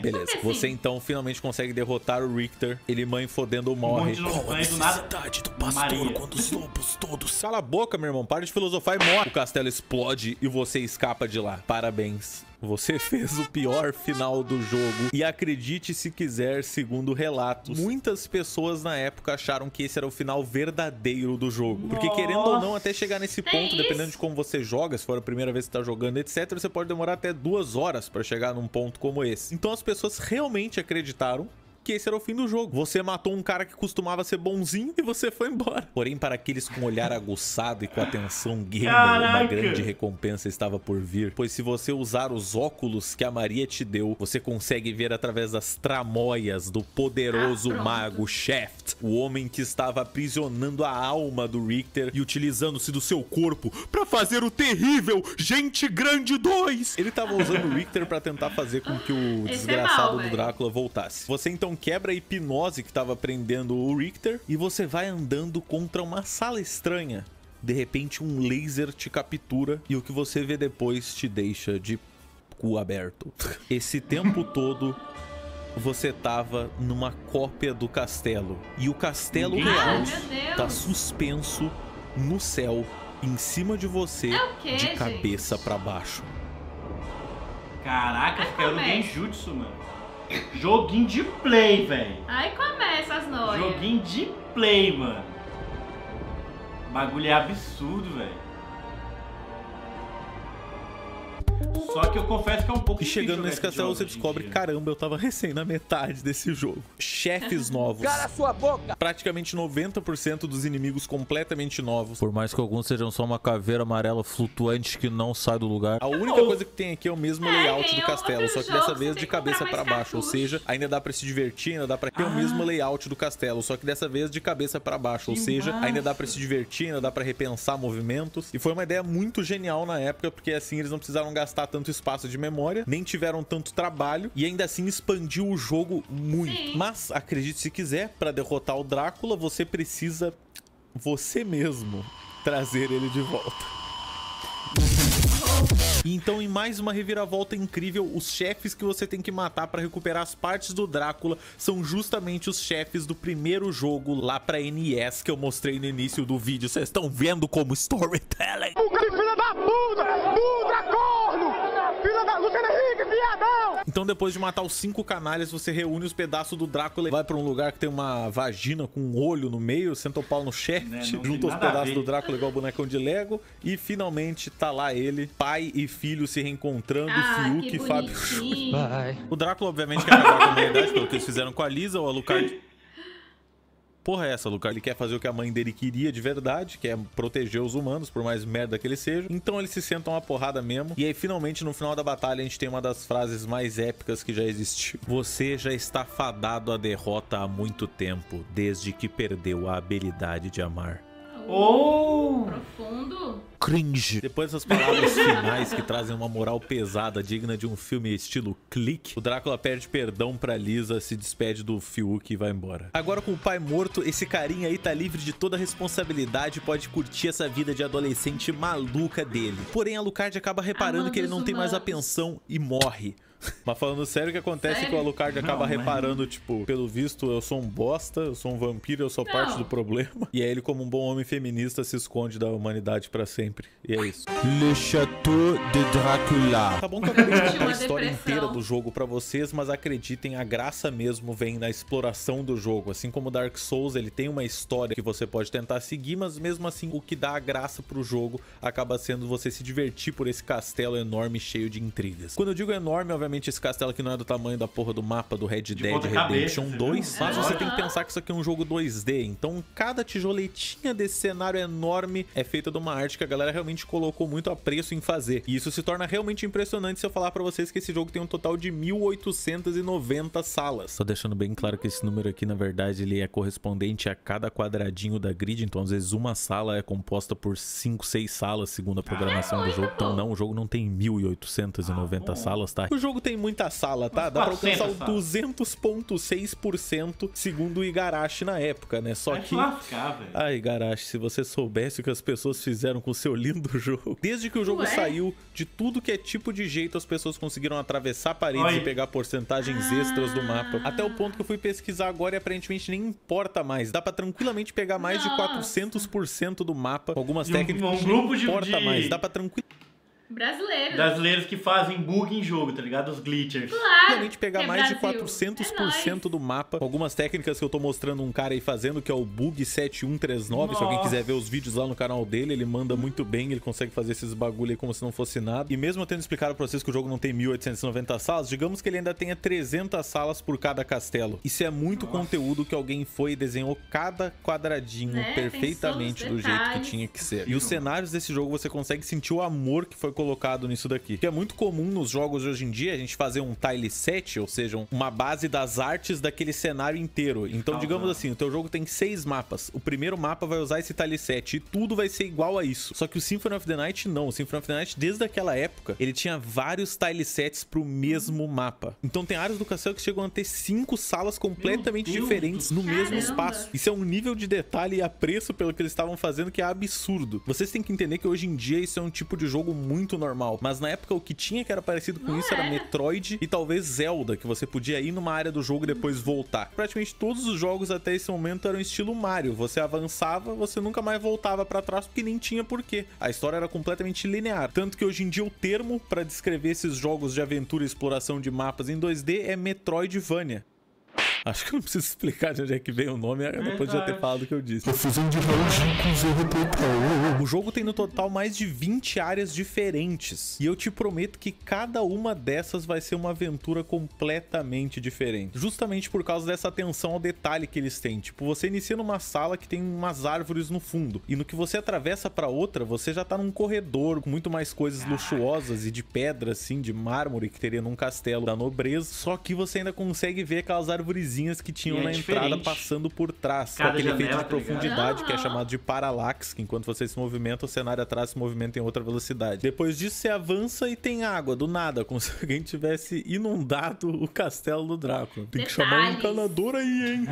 Beleza, você então finalmente consegue derrotar o Richter. Ele, mãe fodendo, morre. Qual a necessidade do pastor quando os lobos todos... Cala a boca, meu irmão, para de filosofar e morre. O castelo explode e você escapa de lá. Parabéns. Você fez o pior final do jogo. E acredite se quiser, segundo relatos, muitas pessoas na época acharam que esse era o final verdadeiro do jogo. Porque querendo ou não, até chegar nesse ponto, dependendo de como você joga, se for a primeira vez que você tá jogando, etc., você pode demorar até 2 horas pra chegar num ponto como esse. Então as pessoas realmente acreditaram que esse era o fim do jogo. Você matou um cara que costumava ser bonzinho e você foi embora. Porém, para aqueles com olhar aguçado e com atenção gamer, uma grande recompensa estava por vir. Pois se você usar os óculos que a Maria te deu, você consegue ver através das tramóias do poderoso mago Shaft, o homem que estava aprisionando a alma do Richter e utilizando-se do seu corpo para fazer o terrível Gente Grande 2. Ele estava usando o Richter para tentar fazer com que o desgraçado do Drácula voltasse. Você então quebra a hipnose que estava prendendo o Richter e você vai andando contra uma sala estranha. De repente um laser te captura e o que você vê depois te deixa de cu aberto. Esse tempo todo você tava numa cópia do castelo e o castelo real tá suspenso no céu em cima de você, de cabeça pra baixo. Caraca, caiu no Genjutsu, mano. Joguinho de play, velho. Aí começa as noias. Joguinho de play, mano. O bagulho é absurdo, velho. Só que eu confesso que é um pouco difícil. E chegando nesse castelo você descobre, caramba, eu tava recém na metade desse jogo. Chefes novos. Cala sua boca! Praticamente 90% dos inimigos completamente novos. Por mais que alguns sejam só uma caveira amarela flutuante que não sai do lugar. A única coisa que tem aqui é o mesmo layout do castelo, só que dessa vez de cabeça pra baixo. Ou seja, ainda dá pra se divertir, ainda dá pra ter o mesmo layout do castelo, só que dessa vez de cabeça pra baixo. Ou seja, ainda dá pra se divertir, ainda dá pra repensar movimentos. E foi uma ideia muito genial na época, porque assim eles não precisaram gastar tanto espaço de memória, nem tiveram tanto trabalho e ainda assim expandiu o jogo muito. Mas acredite se quiser, para derrotar o Drácula você precisa você mesmo trazer ele de volta. E então, em mais uma reviravolta incrível, os chefes que você tem que matar para recuperar as partes do Drácula são justamente os chefes do primeiro jogo lá pra NES que eu mostrei no início do vídeo. Vocês estão vendo como storytelling? Filha da puta! Puta, corno! Filha da Luciana Henrique, viadão! Então, depois de matar os 5 canalhas, você reúne os pedaços do Drácula e vai pra um lugar que tem uma vagina com um olho no meio, senta o pau no chefe, junta os pedaços do Drácula igual bonecão de Lego e finalmente tá lá ele, pai e filho se reencontrando, Fiuk e Fábio. O Drácula obviamente quer acabar com a humanidade pelo que eles fizeram com a Lisa, ou a Alucard... Porra é essa, Alucard? Ele quer fazer o que a mãe dele queria de verdade, que é proteger os humanos, por mais merda que eles sejam. Então eles se sentam uma porrada mesmo. E aí, finalmente, no final da batalha, a gente tem uma das frases mais épicas que já existiu. Você já está fadado à derrota há muito tempo, desde que perdeu a habilidade de amar. Oh! Profundo. Cringe. Depois dessas palavras finais que trazem uma moral pesada digna de um filme estilo Clique, o Drácula pede perdão pra Lisa, se despede do Fiuk e vai embora. Agora, com o pai morto, esse carinha aí tá livre de toda responsabilidade e pode curtir essa vida de adolescente maluca dele. Porém, a Alucard acaba reparando que ele não tem mais a pensão e morre. Mas falando sério, o que acontece é que o Alucard acaba reparando, tipo, pelo visto, eu sou um bosta, eu sou um vampiro, eu sou parte do problema. E aí ele, como um bom homem feminista, se esconde da humanidade pra sempre. E é isso. Le Château de Drácula. Tá bom que eu acabei de contar a história inteira do jogo pra vocês, mas acreditem, a graça mesmo vem na exploração do jogo. Assim como Dark Souls, ele tem uma história que você pode tentar seguir, mas mesmo assim, o que dá a graça pro jogo acaba sendo você se divertir por esse castelo enorme cheio de intrigas. Quando eu digo enorme, obviamente, esse castelo aqui não é do tamanho da porra do mapa do Red Dead Redemption 2, mas você tem que pensar que isso aqui é um jogo 2D, então cada tijoletinha desse cenário enorme é feita de uma arte que a galera realmente colocou muito apreço em fazer. E isso se torna realmente impressionante se eu falar pra vocês que esse jogo tem um total de 1890 salas. Tô deixando bem claro que esse número aqui, na verdade, ele é correspondente a cada quadradinho da grid, então às vezes uma sala é composta por 5, 6 salas, segundo a programação do jogo. Então não, o jogo não tem 1890 salas, tá? O jogo tem muita sala, tá? Dá pra alcançar o 200,6% segundo o Igarashi na época, né? Só que... Ai, Igarashi, se você soubesse o que as pessoas fizeram com o seu lindo jogo. Desde que o jogo saiu, de tudo que é tipo de jeito, as pessoas conseguiram atravessar paredes e pegar porcentagens extras do mapa. Até o ponto que eu fui pesquisar agora e aparentemente nem importa mais. Dá pra tranquilamente pegar mais de 400% do mapa. Algumas técnicas não importa mais. Dá pra tranquilamente... Brasileiros que fazem bug em jogo, tá ligado? Os glitchers. Claro. Realmente pegar mais de 400% do mapa. Algumas técnicas que eu tô mostrando um cara aí fazendo, que é o Bug 7139. Se alguém quiser ver os vídeos lá no canal dele, ele manda muito bem, ele consegue fazer esses bagulho aí como se não fosse nada. E mesmo eu tendo explicado pra vocês que o jogo não tem 1890 salas, digamos que ele ainda tenha 300 salas por cada castelo. Isso é muito conteúdo que alguém foi e desenhou cada quadradinho perfeitamente do jeito que tinha que ser. E os cenários desse jogo você consegue sentir o amor que foi colocado nisso daqui. Que é muito comum nos jogos de hoje em dia a gente fazer um tile set, ou seja, uma base das artes daquele cenário inteiro. Então, digamos assim, o teu jogo tem 6 mapas. O primeiro mapa vai usar esse tile set e tudo vai ser igual a isso. Só que o Symphony of the Night não. O Symphony of the Night, desde aquela época, ele tinha vários tile sets pro mesmo mapa. Então tem áreas do castelo que chegam a ter 5 salas completamente diferentes no mesmo espaço. Isso é um nível de detalhe e apreço pelo que eles estavam fazendo que é absurdo. Vocês têm que entender que hoje em dia isso é um tipo de jogo muito normal, mas na época o que tinha que era parecido com isso era Metroid e talvez Zelda, que você podia ir numa área do jogo e depois voltar. Praticamente todos os jogos até esse momento eram estilo Mario, você avançava, você nunca mais voltava pra trás porque nem tinha porquê. A história era completamente linear, tanto que hoje em dia o termo pra descrever esses jogos de aventura e exploração de mapas em 2D é Metroidvania. Acho que eu não preciso explicar de onde é que veio o nome, depois de já ter falado o que eu disse. O jogo tem no total mais de 20 áreas diferentes. E eu te prometo que cada uma dessas vai ser uma aventura completamente diferente. Justamente por causa dessa atenção ao detalhe que eles têm. Tipo, você inicia numa sala que tem umas árvores no fundo. E no que você atravessa pra outra, você já tá num corredor com muito mais coisas luxuosas e de pedra, assim, de mármore que teria num castelo da nobreza. Só que você ainda consegue ver aquelas árvores janelinhazinhas que tinham E é na entrada diferente. passando por trás. Com Cada aquele efeito janela, de tá ligado? profundidade que é chamado de parallax, que enquanto você se movimenta, o cenário atrás se movimenta em outra velocidade. Depois disso, você avança e tem água, do nada, como se alguém tivesse inundado o castelo do Drácula. Tem que chamar um Detalhes. encanador aí, hein?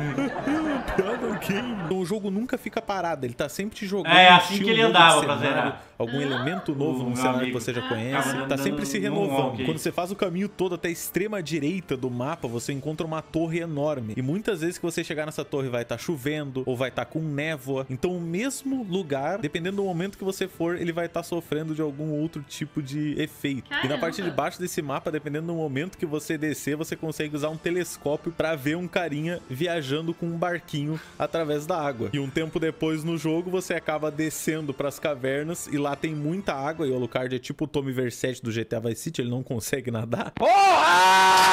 Piada aqui, hein? Então, o jogo nunca fica parado, ele tá sempre te jogando É um assim estilo que ele novo andava de pra cenário, zerar. algum elemento novo O num meu cenário que amigo você já tava conhece, tá andando sempre se num renovando. walk. Quando você faz o caminho todo até a extrema direita do mapa, você encontra uma torre enorme. E muitas vezes que você chegar nessa torre vai estar chovendo ou vai estar com névoa. Então o mesmo lugar, dependendo do momento que você for, ele vai estar sofrendo de algum outro tipo de efeito. E na Caramba. parte de baixo desse mapa, dependendo do momento que você descer, você consegue usar um telescópio pra ver um carinha viajando com um barquinho através da água. E um tempo depois no jogo, você acaba descendo pras cavernas e lá tem muita água. E o Alucard é tipo o Tommy Vercetti do GTA Vice City, ele não consegue nadar.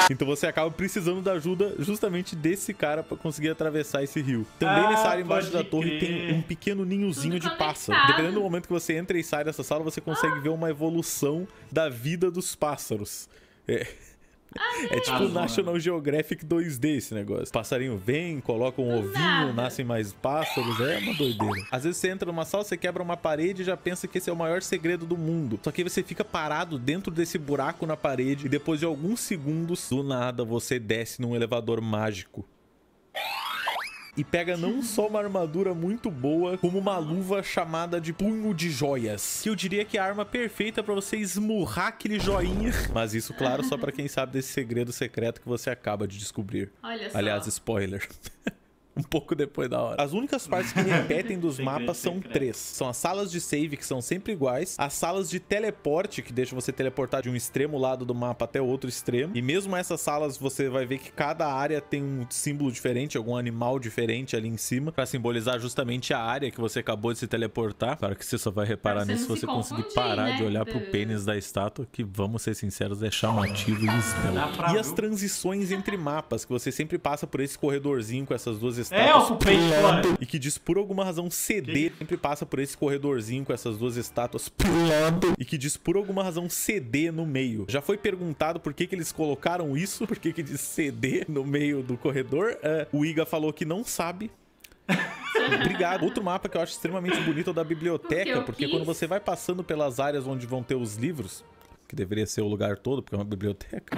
Então você acaba precisando da ajuda justamente desse cara pra conseguir atravessar esse rio. Também nessa área embaixo da pode torre tem crer. um pequeno ninhozinho Tudo de pássaro. conectado. Dependendo do momento que você entra e sai dessa sala, você consegue ver uma evolução da vida dos pássaros. É tipo Azul, National Geographic 2D esse negócio. Passarinho vem, coloca um ovinho, nada. nascem mais pássaros, é uma doideira. Às vezes você entra numa sala, você quebra uma parede e já pensa que esse é o maior segredo do mundo. Só que aí você fica parado dentro desse buraco na parede e depois de alguns segundos, do nada, você desce num elevador mágico. E pega não só uma armadura muito boa, como uma luva chamada de Punho de Joias. Que eu diria que é a arma perfeita pra você esmurrar aquele joinha. Mas isso, claro, só pra quem sabe desse segredo secreto que você acaba de descobrir. Olha só. Aliás, spoiler. Um pouco depois da hora. As únicas partes que repetem dos Segredo mapas são secreto. 3. São as salas de save, que são sempre iguais. As salas de teleporte, que deixam você teleportar de um extremo lado do mapa até o outro extremo. E mesmo essas salas, você vai ver que cada área tem um símbolo diferente, algum animal diferente ali em cima, pra simbolizar justamente a área que você acabou de se teleportar. Claro que você só vai reparar Pra você nisso se não você se conseguir confundir, parar né? de olhar pro pênis da estátua, que, vamos ser sinceros, é chamativo e Dá estranho. pra E as ver. transições entre mapas, que você sempre passa por esse corredorzinho com essas duas É, estátuas o peito fora. e que diz por alguma razão CD, sempre passa por esse corredorzinho com essas duas estátuas pulando, e que diz por alguma razão CD no meio. Já foi perguntado por que eles colocaram isso, por que diz CD no meio do corredor. O Iga falou que não sabe. Obrigado. Outro mapa que eu acho extremamente bonito é o da biblioteca, porque quando você vai passando pelas áreas onde vão ter os livros, que deveria ser o lugar todo, porque é uma biblioteca,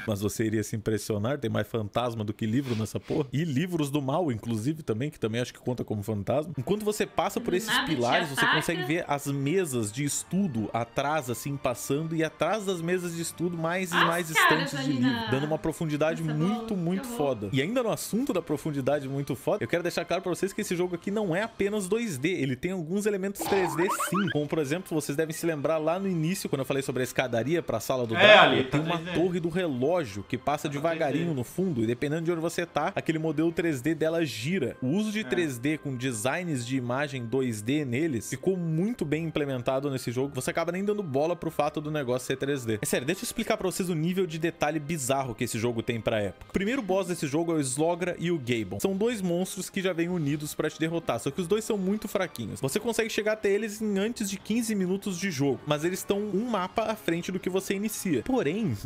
mas você iria se impressionar, tem mais fantasma do que livro nessa porra. E livros do mal, inclusive, também, que também acho que conta como fantasma. Enquanto você passa por esses Nada te pilares, você ataca. consegue ver as mesas de estudo atrás, assim, passando, e atrás das mesas de estudo, mais e As mais caras estantes de ali livro, na- dando uma profundidade nessa muito, bola, muito que horror. foda. E ainda no assunto da profundidade muito foda, eu quero deixar claro pra vocês que esse jogo aqui não é apenas 2D, ele tem alguns elementos 3D sim, como por exemplo, vocês devem se lembrar lá no início, quando eu falei sobre a escadaria pra sala do Drácula, ali, tem tá uma 3D. torre do relógio que passa devagarinho 3D. no fundo, e dependendo de onde você tá, aquele modelo 3D dela gira. O uso de 3D com designs de imagem 2D neles ficou muito bem implementado nesse jogo, você acaba nem dando bola pro fato do negócio ser 3D. É sério, deixa eu explicar pra vocês o nível de detalhe bizarro que esse jogo tem pra época. O primeiro boss desse jogo é o Slogra e o Gaebon. São dois monstros que já vêm unidos pra te derrotar, só que os dois são muito fraquinhos. Você consegue chegar até eles em antes de 15 minutos de jogo, mas eles estão um mapa à frente do que você inicia. Porém,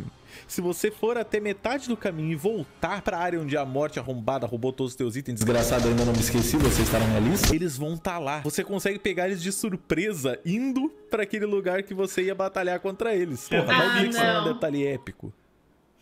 se você for até metade do caminho e voltar pra área onde a morte arrombada roubou todos os teus itens, desgraçado, eu ainda não me esqueci, você está na minha lista, eles vão estar lá. Você consegue pegar eles de surpresa indo pra aquele lugar que você ia batalhar contra eles. Porra, vai ver que isso é um não. detalhe épico.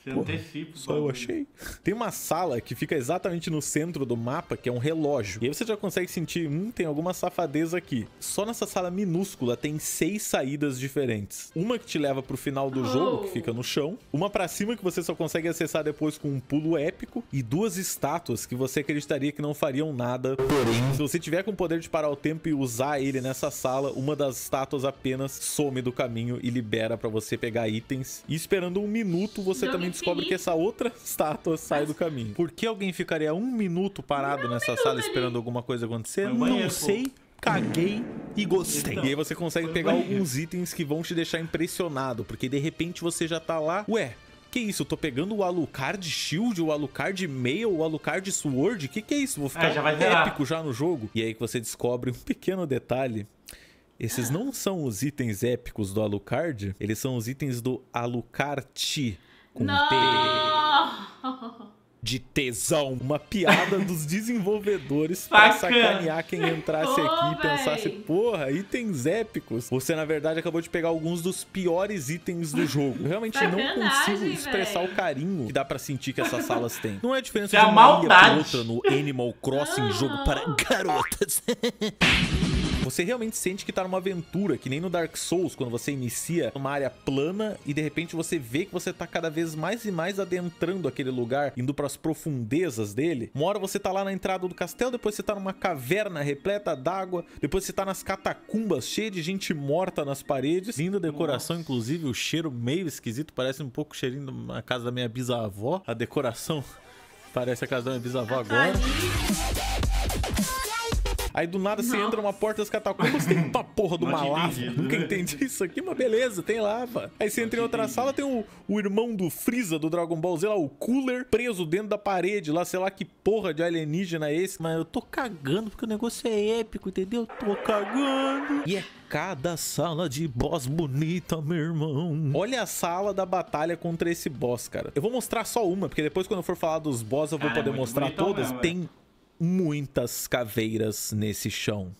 Você Porra, antecipa o Só eu bagulho. achei. Tem uma sala que fica exatamente no centro do mapa, que é um relógio. E aí você já consegue sentir, tem alguma safadeza aqui. Só nessa sala minúscula tem 6 saídas diferentes. Uma que te leva pro final do jogo, que fica no chão. Uma pra cima que você só consegue acessar depois com um pulo épico. E 2 estátuas que você acreditaria que não fariam nada. Porém, se você tiver com o poder de parar o tempo e usar ele nessa sala, uma das estátuas apenas some do caminho e libera pra você pegar itens. E esperando 1 minuto, você Jogo também descobre que infinito. essa outra estátua sai do caminho. Por que alguém ficaria 1 minuto parado nessa sala esperando alguma coisa acontecer? Foi o banheiro, Não pô. sei. Caguei e gostei. Então, E aí você consegue foi pegar banheiro. alguns itens que vão te deixar impressionado, porque de repente você já tá lá. Ué, que isso? Eu tô pegando o Alucard Shield, o Alucard Mail, o Alucard Sword? Que é isso? Vou ficar já vai zerar. épico já no jogo. E aí que você descobre um pequeno detalhe. Esses não são os itens épicos do Alucard, eles são os itens do Alucard com T. Não! de tesão. Uma piada dos desenvolvedores pra sacanear quem entrasse aqui e pensasse, porra, itens épicos. Você, na verdade, acabou de pegar alguns dos piores itens do jogo. Eu realmente não consigo expressar o carinho que dá pra sentir que essas salas têm. Não é a diferença de uma ilha pra outra no Animal Crossing, jogo para garotas. Você realmente sente que tá numa aventura, que nem no Dark Souls, quando você inicia uma área plana e de repente você vê que você tá cada vez mais e mais adentrando aquele lugar, indo pras profundezas dele. Uma hora você tá lá na entrada do castelo, depois você tá numa caverna repleta d'água, depois você tá nas catacumbas, cheio de gente morta nas paredes. Linda decoração, inclusive o cheiro meio esquisito, parece um pouco o cheirinho da casa da minha bisavó. A decoração parece a casa da minha bisavó agora. Aí do nada você entra numa porta das catacumbas, tem uma porra de uma lava. Nunca entendi isso aqui, mas beleza, tem lava. Aí você entra em outra sala, tem o irmão do Freeza do Dragon Ball Z lá, o Cooler, preso dentro da parede lá, sei lá que porra de alienígena é esse. Mas eu tô cagando porque o negócio é épico, entendeu? Tô cagando. E é cada sala de boss bonita, meu irmão. Olha a sala da batalha contra esse boss, cara. Eu vou mostrar só uma, porque depois quando eu for falar dos boss eu vou poder mostrar todas. Tem muitas caveiras nesse chão.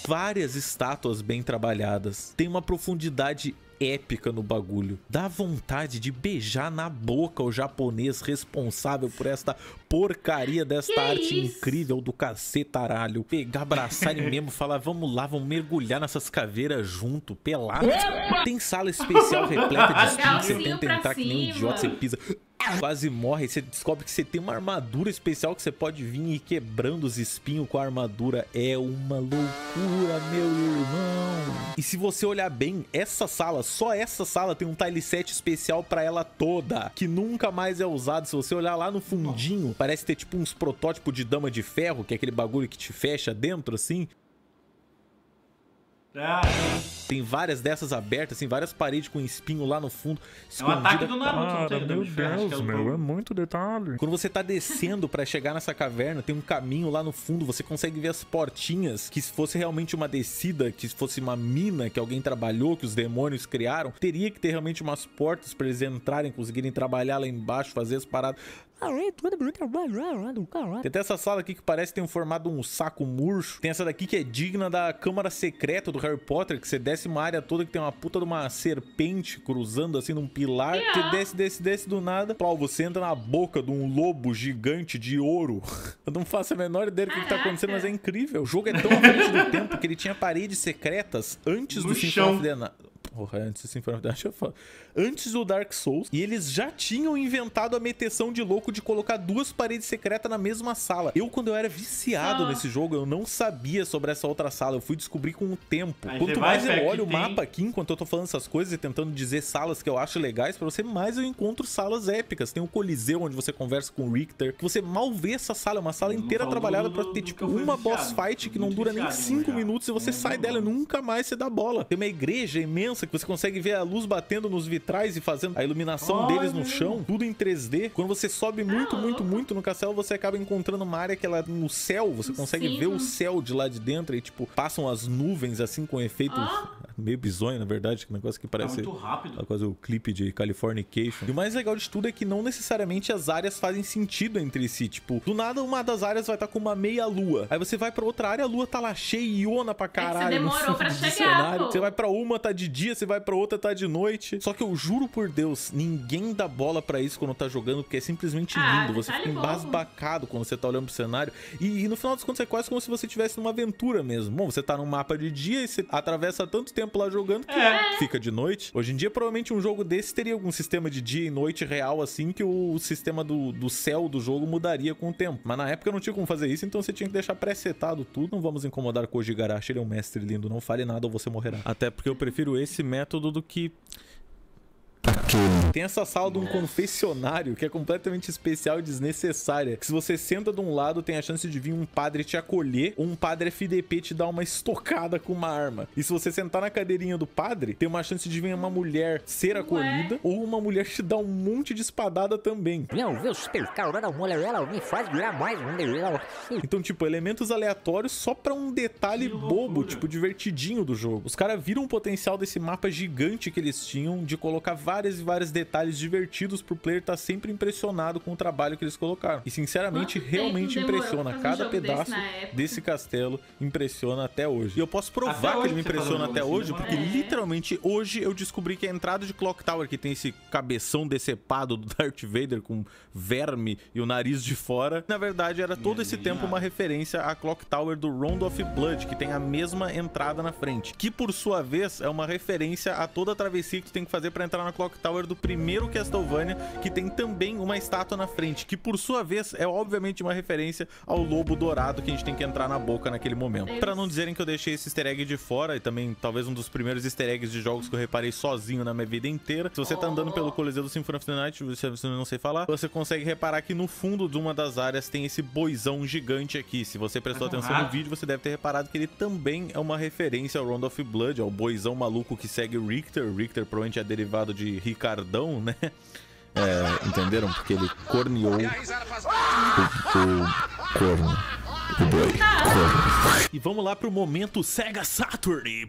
Várias estátuas bem trabalhadas. Tem uma profundidade épica no bagulho. Dá vontade de beijar na boca o japonês responsável por esta porcaria desta arte incrível do cacetaralho. Pegar, abraçar ele mesmo, falar, vamos lá, vamos mergulhar nessas caveiras junto, pelado. Tem sala especial repleta de espinhos, você tenta entrar que nem um idiota, você pisa, quase morre, você descobre que você tem uma armadura especial que você pode vir e quebrando os espinhos com a armadura. É uma loucura, meu irmão. E se você olhar bem, essa sala, só essa sala tem um tileset especial pra ela toda, que nunca mais é usado. Se você olhar lá no fundinho, parece ter tipo uns protótipos de dama de ferro, que é aquele bagulho que te fecha dentro assim. Tem várias dessas abertas, assim, várias paredes com espinho lá no fundo. É um ataque do Naruto. Cara, meu Deus, meu, é muito detalhe. Quando você tá descendo pra chegar nessa caverna, tem um caminho lá no fundo, você consegue ver as portinhas, que se fosse realmente uma descida, que se fosse uma mina que alguém trabalhou, que os demônios criaram, teria que ter realmente umas portas pra eles entrarem, conseguirem trabalhar lá embaixo, fazer as paradas. Tem até essa sala aqui que parece ter um formato um saco murcho. Tem essa daqui que é digna da câmara secreta do Harry Potter, que você desce uma área toda que tem uma puta de uma serpente cruzando assim num pilar. Você desce do nada. Pau, você entra na boca de um lobo gigante de ouro. Eu não faço a menor ideia do que tá acontecendo, mas é incrível. O jogo é tão à frente do tempo que ele tinha paredes secretas antes do Symphony of the Night. Porra, antes do Symphony of the Night eu falo. Antes do Dark Souls, e eles já tinham inventado a meteção de louco de colocar duas paredes secretas na mesma sala. Eu, quando eu era viciado nesse jogo, eu não sabia sobre essa outra sala. Eu fui descobrir com o tempo. Quanto mais eu olho o mapa aqui, enquanto eu tô falando essas coisas e tentando dizer salas que eu acho legais pra você, mais eu encontro salas épicas. Tem o Coliseu, onde você conversa com o Richter, que você mal vê essa sala. É uma sala inteira trabalhada pra ter, tipo, uma boss fight que não dura nem 5 minutos e você sai dela e nunca mais você dá bola. Tem uma igreja imensa que você consegue ver a luz batendo nos vitrais e fazendo a iluminação deles no chão, tudo em 3D. Quando você sobe muito no castelo, você acaba encontrando uma área que ela no céu, você consegue ver o céu de lá de dentro e tipo, passam as nuvens assim com efeito meio bizonho, na verdade, que negócio que parece muito rápido. Quase o clipe de Californication. E o mais legal de tudo é que não necessariamente as áreas fazem sentido entre si, tipo, do nada uma das áreas vai estar com uma meia lua, aí você vai pra outra área, a lua tá lá cheiona pra caralho, você demorou pra chegar, cenário. Você vai pra uma, tá de dia, você vai pra outra, tá de noite. Só que eu juro por Deus, ninguém dá bola pra isso quando tá jogando, porque é simplesmente lindo. Você fica embasbacado quando você tá olhando pro cenário. E no final das contas é quase como se você estivesse numa aventura mesmo. Bom, você tá num mapa de dia e você atravessa tanto tempo lá jogando que fica de noite. Hoje em dia, provavelmente um jogo desse teria algum sistema de dia e noite real, assim, que o sistema do céu do jogo mudaria com o tempo. Mas na época não tinha como fazer isso, então você tinha que deixar pré-setado tudo. Não vamos incomodar Koji Igarashi, ele é um mestre lindo. Não fale nada ou você morrerá. Até porque eu prefiro esse método do que tem essa sala de um confessionário que é completamente especial e desnecessária. Que se você senta de um lado, tem a chance de vir um padre te acolher ou um padre FDP te dar uma estocada com uma arma. E se você sentar na cadeirinha do padre, tem uma chance de vir uma mulher ser acolhida ou uma mulher te dar um monte de espadada também. Então, tipo, elementos aleatórios só pra um detalhe bobo, tipo, divertidinho do jogo. Os caras viram o potencial desse mapa gigante que eles tinham de colocar vários vários e vários detalhes divertidos pro player tá sempre impressionado com o trabalho que eles colocaram. E sinceramente, Quanto tempo realmente demorou impressiona. pra fazer um Cada jogo pedaço desse na época? desse castelo impressiona até hoje. E eu posso provar Até que hoje ele me você faz impressiona um jogo até assim, hoje, demora. porque É. literalmente hoje eu descobri que a entrada de Clock Tower, que tem esse cabeção decepado do Darth Vader com verme e o nariz de fora, na verdade era todo esse tempo uma referência à Clock Tower do Round of Blood, que tem a mesma entrada na frente, que por sua vez é uma referência a toda a travessia que tu tem que fazer pra entrar na Clock Tower do primeiro Castlevania, que tem também uma estátua na frente, que por sua vez é obviamente uma referência ao lobo dourado que a gente tem que entrar na boca naquele momento. Pra não dizerem que eu deixei esse easter egg de fora, e também talvez um dos primeiros easter eggs de jogos que eu reparei sozinho na minha vida inteira. Se você tá andando pelo Coliseu do Symphony of the Night, você não sei falar, você consegue reparar que no fundo de uma das áreas tem esse boizão gigante aqui. Se você prestou atenção no vídeo, você deve ter reparado que ele também é uma referência ao Round of Blood, ao boizão maluco que segue o Richter. Richter provavelmente é derivado de Ricardão, né? Entenderam? Porque ele corneou o corno. E vamos lá pro momento Sega Saturn.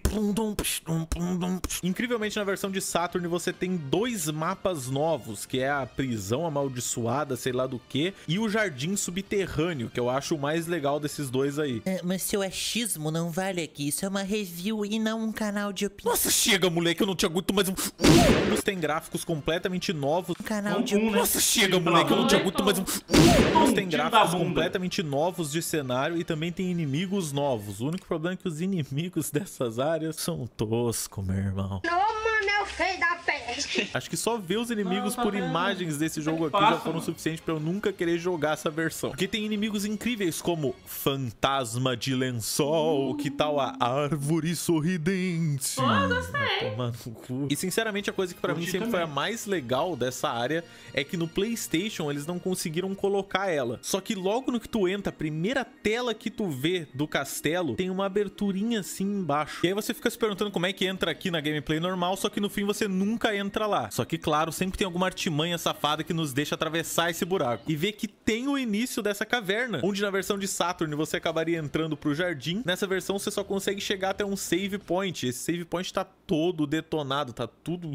Incrivelmente, na versão de Saturn você tem 2 mapas novos, que é a prisão amaldiçoada, sei lá do que, e o jardim subterrâneo, que eu acho o mais legal desses dois aí. Mas seu achismo não vale aqui. Isso é uma review e não um canal de opinião. Nossa, chega, moleque, eu não te aguento mais. Ambos têm gráficos completamente novos. Um canal de opinião. Nossa, chega, moleque, eu não te aguento mais. Ambos têm gráficos completamente novos de cenário e também tem inimigos novos. O único problema é que os inimigos dessas áreas são toscos, meu irmão. Acho que só ver os inimigos por imagens desse jogo aqui já foram suficientes pra eu nunca querer jogar essa versão. Porque tem inimigos incríveis como Fantasma de Lençol, que tal a Árvore Sorridente. Pô, gostei. Tomar no cu. E sinceramente a coisa que pra mim sempre foi a mais legal dessa área é que no PlayStation eles não conseguiram colocar ela. Só que logo no que tu entra, a primeira tela que tu vê do castelo tem uma aberturinha assim embaixo. E aí você fica se perguntando como é que entra aqui na gameplay normal, só que no fim você nunca entra lá. Só que claro, sempre tem alguma artimanha safada que nos deixa atravessar esse buraco e ver que tem o início dessa caverna, onde na versão de Saturn você acabaria entrando pro jardim. Nessa versão você só consegue chegar até um save point. Esse save point tá todo detonado, tá tudo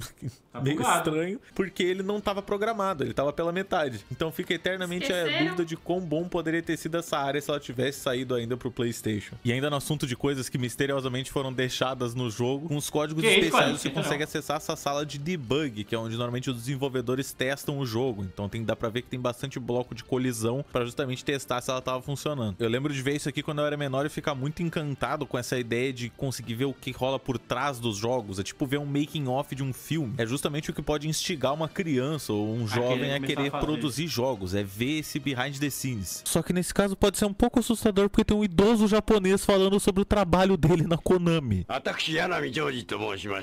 meio estranho, porque ele não tava programado, ele tava pela metade. Então fica eternamente a dúvida de quão bom poderia ter sido essa área se ela tivesse saído ainda pro PlayStation. E ainda no assunto de coisas que misteriosamente foram deixadas no jogo, com os códigos especiais você consegue acessar essa sala de debug, que é onde normalmente os desenvolvedores testam o jogo. Então dá pra ver que tem bastante bloco de colisão pra justamente testar se ela tava funcionando. Eu lembro de ver isso aqui quando eu era menor e ficar muito encantado com essa ideia de conseguir ver o que rola por trás dos jogos. É tipo ver um making off de um filme. É justamente o que pode instigar uma criança ou um jovem a querer produzir jogos. É ver esse behind the scenes. Só que nesse caso pode ser um pouco assustador porque tem um idoso japonês falando sobre o trabalho dele na Konami.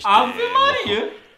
Ave Maria!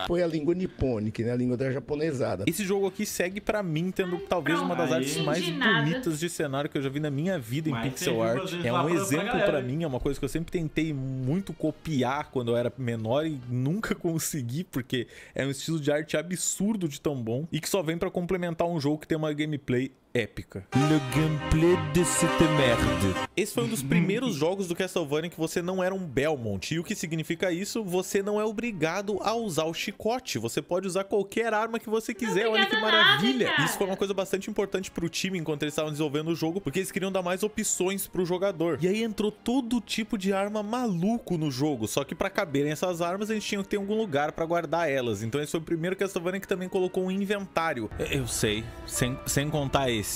Foi a língua nipônica, né? A língua da japonesada. Esse jogo aqui segue pra mim tendo talvez uma das artes mais bonitas de cenário que eu já vi na minha vida em pixel art. É um exemplo pra mim, é uma coisa que eu sempre tentei muito copiar quando eu era menor e nunca consegui, porque é um estilo de arte absurdo de tão bom e que só vem pra complementar um jogo que tem uma gameplay épica. Le gameplay de cette merde. Esse foi um dos primeiros jogos do Castlevania que você não era um Belmont. E o que significa isso? Você não é obrigado a usar o chicote. Você pode usar qualquer arma que você quiser. Olha que maravilha. Isso foi uma coisa bastante importante pro time enquanto eles estavam desenvolvendo o jogo, porque eles queriam dar mais opções pro jogador. E aí entrou todo tipo de arma maluco no jogo. Só que pra caberem essas armas, a gente tinha que ter algum lugar pra guardar elas. Então esse foi o primeiro Castlevania que também colocou um inventário. Eu sei, sem contar esse.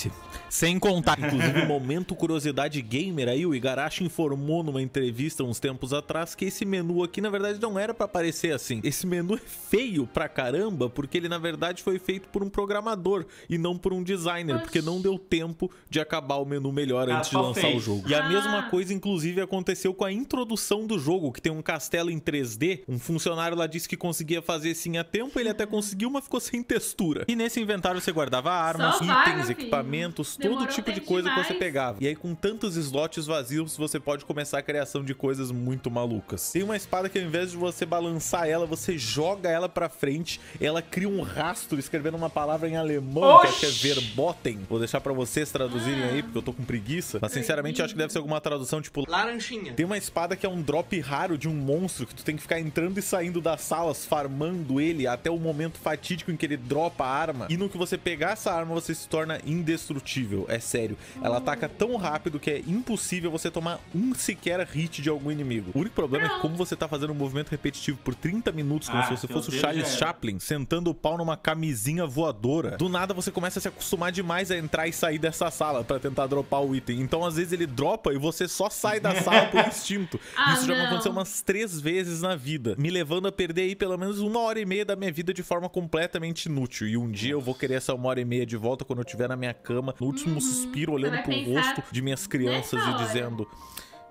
Sem contar, inclusive, o momento curiosidade gamer aí, o Igarashi informou numa entrevista uns tempos atrás que esse menu aqui, na verdade, não era pra aparecer assim. Esse menu é feio pra caramba, porque ele, na verdade, foi feito por um programador e não por um designer, porque não deu tempo de acabar o menu melhor antes de lançar o jogo. E a mesma coisa, inclusive, aconteceu com a introdução do jogo, que tem um castelo em 3D. Um funcionário lá disse que conseguia fazer sim a tempo, ele até conseguiu, mas ficou sem textura. E nesse inventário você guardava armas, itens, equipamentos, equipamentos, todo Demorou tipo de tempo coisa que você demais. pegava. E aí com tantos slots vazios, você pode começar a criação de coisas muito malucas. Tem uma espada que ao invés de você balançar ela, você joga ela pra frente, ela cria um rastro escrevendo uma palavra em alemão, que acho que é verboten. Vou deixar pra vocês traduzirem aí, porque eu tô com preguiça. Mas sinceramente, eu acho que deve ser alguma tradução tipo Laranjinha. tem uma espada que é um drop raro de um monstro que tu tem que ficar entrando e saindo das salas, farmando ele até o momento fatídico em que ele dropa a arma. E no que você pegar essa arma, você se torna indestrutível. É sério. Ela ataca tão rápido que é impossível você tomar um sequer hit de algum inimigo. O único problema é que como você tá fazendo um movimento repetitivo por 30 minutos, como se você fosse o Charles Chaplin, sentando o pau numa camisinha voadora, do nada você começa a se acostumar demais a entrar e sair dessa sala pra tentar dropar o item. Então, às vezes, ele dropa e você só sai da sala por instinto. Isso já me aconteceu umas 3 vezes na vida, me levando a perder aí pelo menos 1h30 da minha vida de forma completamente inútil. E um dia eu vou querer essa 1h30 de volta quando eu estiver na minha cama, no último suspiro, olhando pro rosto de minhas crianças e dizendo: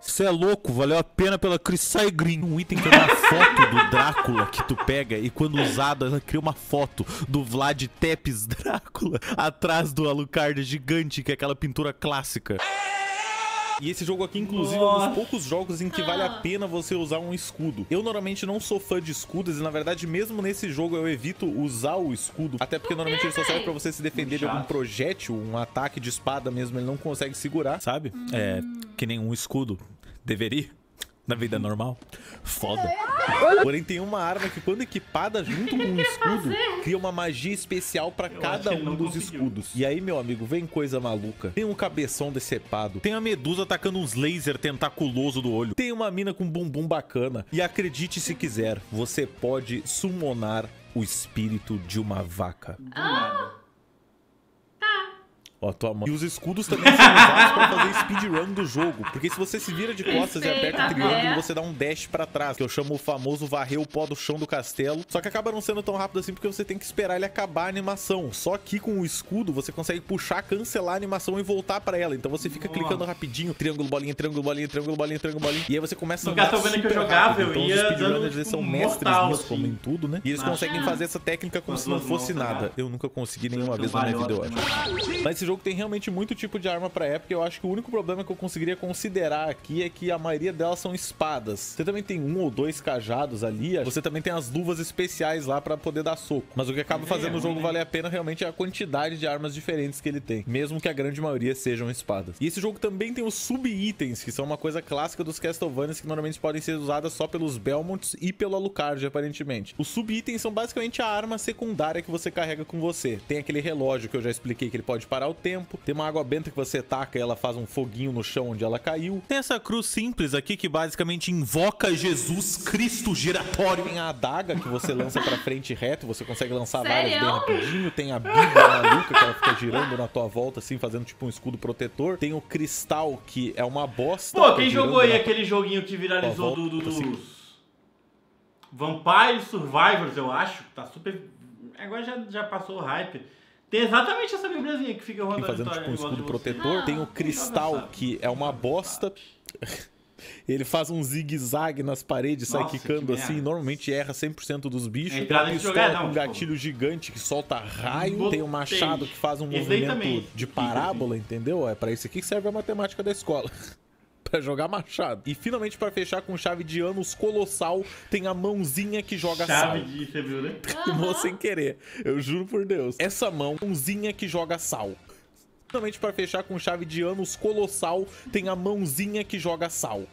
você é louco, valeu a pena pela Crysai Green. Um item que é uma foto do Drácula que tu pega e quando usado ela cria uma foto do Vlad Tepes Drácula atrás do Alucard gigante, que é aquela pintura clássica. E esse jogo aqui, inclusive, é um dos poucos jogos em que vale a pena você usar um escudo. Eu normalmente não sou fã de escudos e, na verdade, mesmo nesse jogo eu evito usar o escudo. Até porque normalmente ele só serve pra você se defender de algum projétil, um ataque de espada mesmo, ele não consegue segurar, sabe? É, que nem um escudo deveria. Na vida normal. Foda. Porém, tem uma arma que, quando equipada junto com um escudo, cria uma magia especial pra cada um dos escudos. E aí, meu amigo, vem coisa maluca. Tem um cabeção decepado. Tem a medusa atacando uns laser tentaculoso do olho. Tem uma mina com bumbum bacana. E acredite se quiser, você pode summonar o espírito de uma vaca. Ó, tua mão. E os escudos também são usados pra fazer speedrun do jogo. Porque se você se vira de costas e aperta o triângulo, você dá um dash pra trás. Que eu chamo o famoso varrer o pó do chão do castelo. Só que acaba não sendo tão rápido assim porque você tem que esperar ele acabar a animação. Só que com o escudo, você consegue puxar, cancelar a animação e voltar pra ela. Então você fica clicando rapidinho. Triângulo, bolinha, triângulo, bolinha, triângulo, bolinha, triângulo, bolinha. E aí você começa a andar super que eu jogava, rápido. Então os speedrunners, eles são mestres nisso, assim, como em tudo, né? E eles conseguem fazer essa técnica como se não fosse nada. Eu nunca consegui nenhuma vez na minha vida, eu acho. Mas esse jogo tem realmente muito tipo de arma pra época. Eu acho que o único problema que eu conseguiria considerar aqui é que a maioria delas são espadas. Você também tem 1 ou 2 cajados ali. Você também tem as luvas especiais lá pra poder dar soco. Mas o que acaba fazendo o jogo valer a pena realmente é a quantidade de armas diferentes que ele tem, mesmo que a grande maioria sejam espadas. E esse jogo também tem os sub-itens, que são uma coisa clássica dos Castlevanias, que normalmente podem ser usadas só pelos Belmonts e pelo Alucard, aparentemente. Os sub-itens são basicamente a arma secundária que você carrega com você. Tem aquele relógio que eu já expliquei que ele pode parar o tempo. Tem uma água benta que você taca e ela faz um foguinho no chão onde ela caiu. Tem essa cruz simples aqui que basicamente invoca Jesus Cristo giratório. Tem a adaga que você lança pra frente reto, você consegue lançar várias bem rapidinho. Tem a Bíblia maluca que ela fica girando na tua volta assim, fazendo tipo um escudo protetor. Tem o cristal que é uma bosta. Pô, quem jogou aí aquele joguinho que viralizou dos Vampire Survivors, eu acho, tá super... Agora já passou o hype. Tem exatamente essa bibliazinha que fica rodando. Fazendo tipo um escudo protetor. Tem o cristal, que é uma bosta. Ele faz um zigue-zague nas paredes, sai quicando assim. Normalmente erra 100% dos bichos. Tem uma pistola com um gatilho gigante que solta raio. Tem um machado que faz um movimento de parábola, entendeu? É pra isso aqui que serve a matemática da escola. Pra jogar machado. E finalmente, pra fechar com chave de anos colossal, tem a mãozinha que joga sal. Chave de, você viu, né? Rimou sem querer, eu juro por Deus. Essa mãozinha que joga sal. Finalmente, pra fechar com chave de anos colossal, tem a mãozinha que joga sal.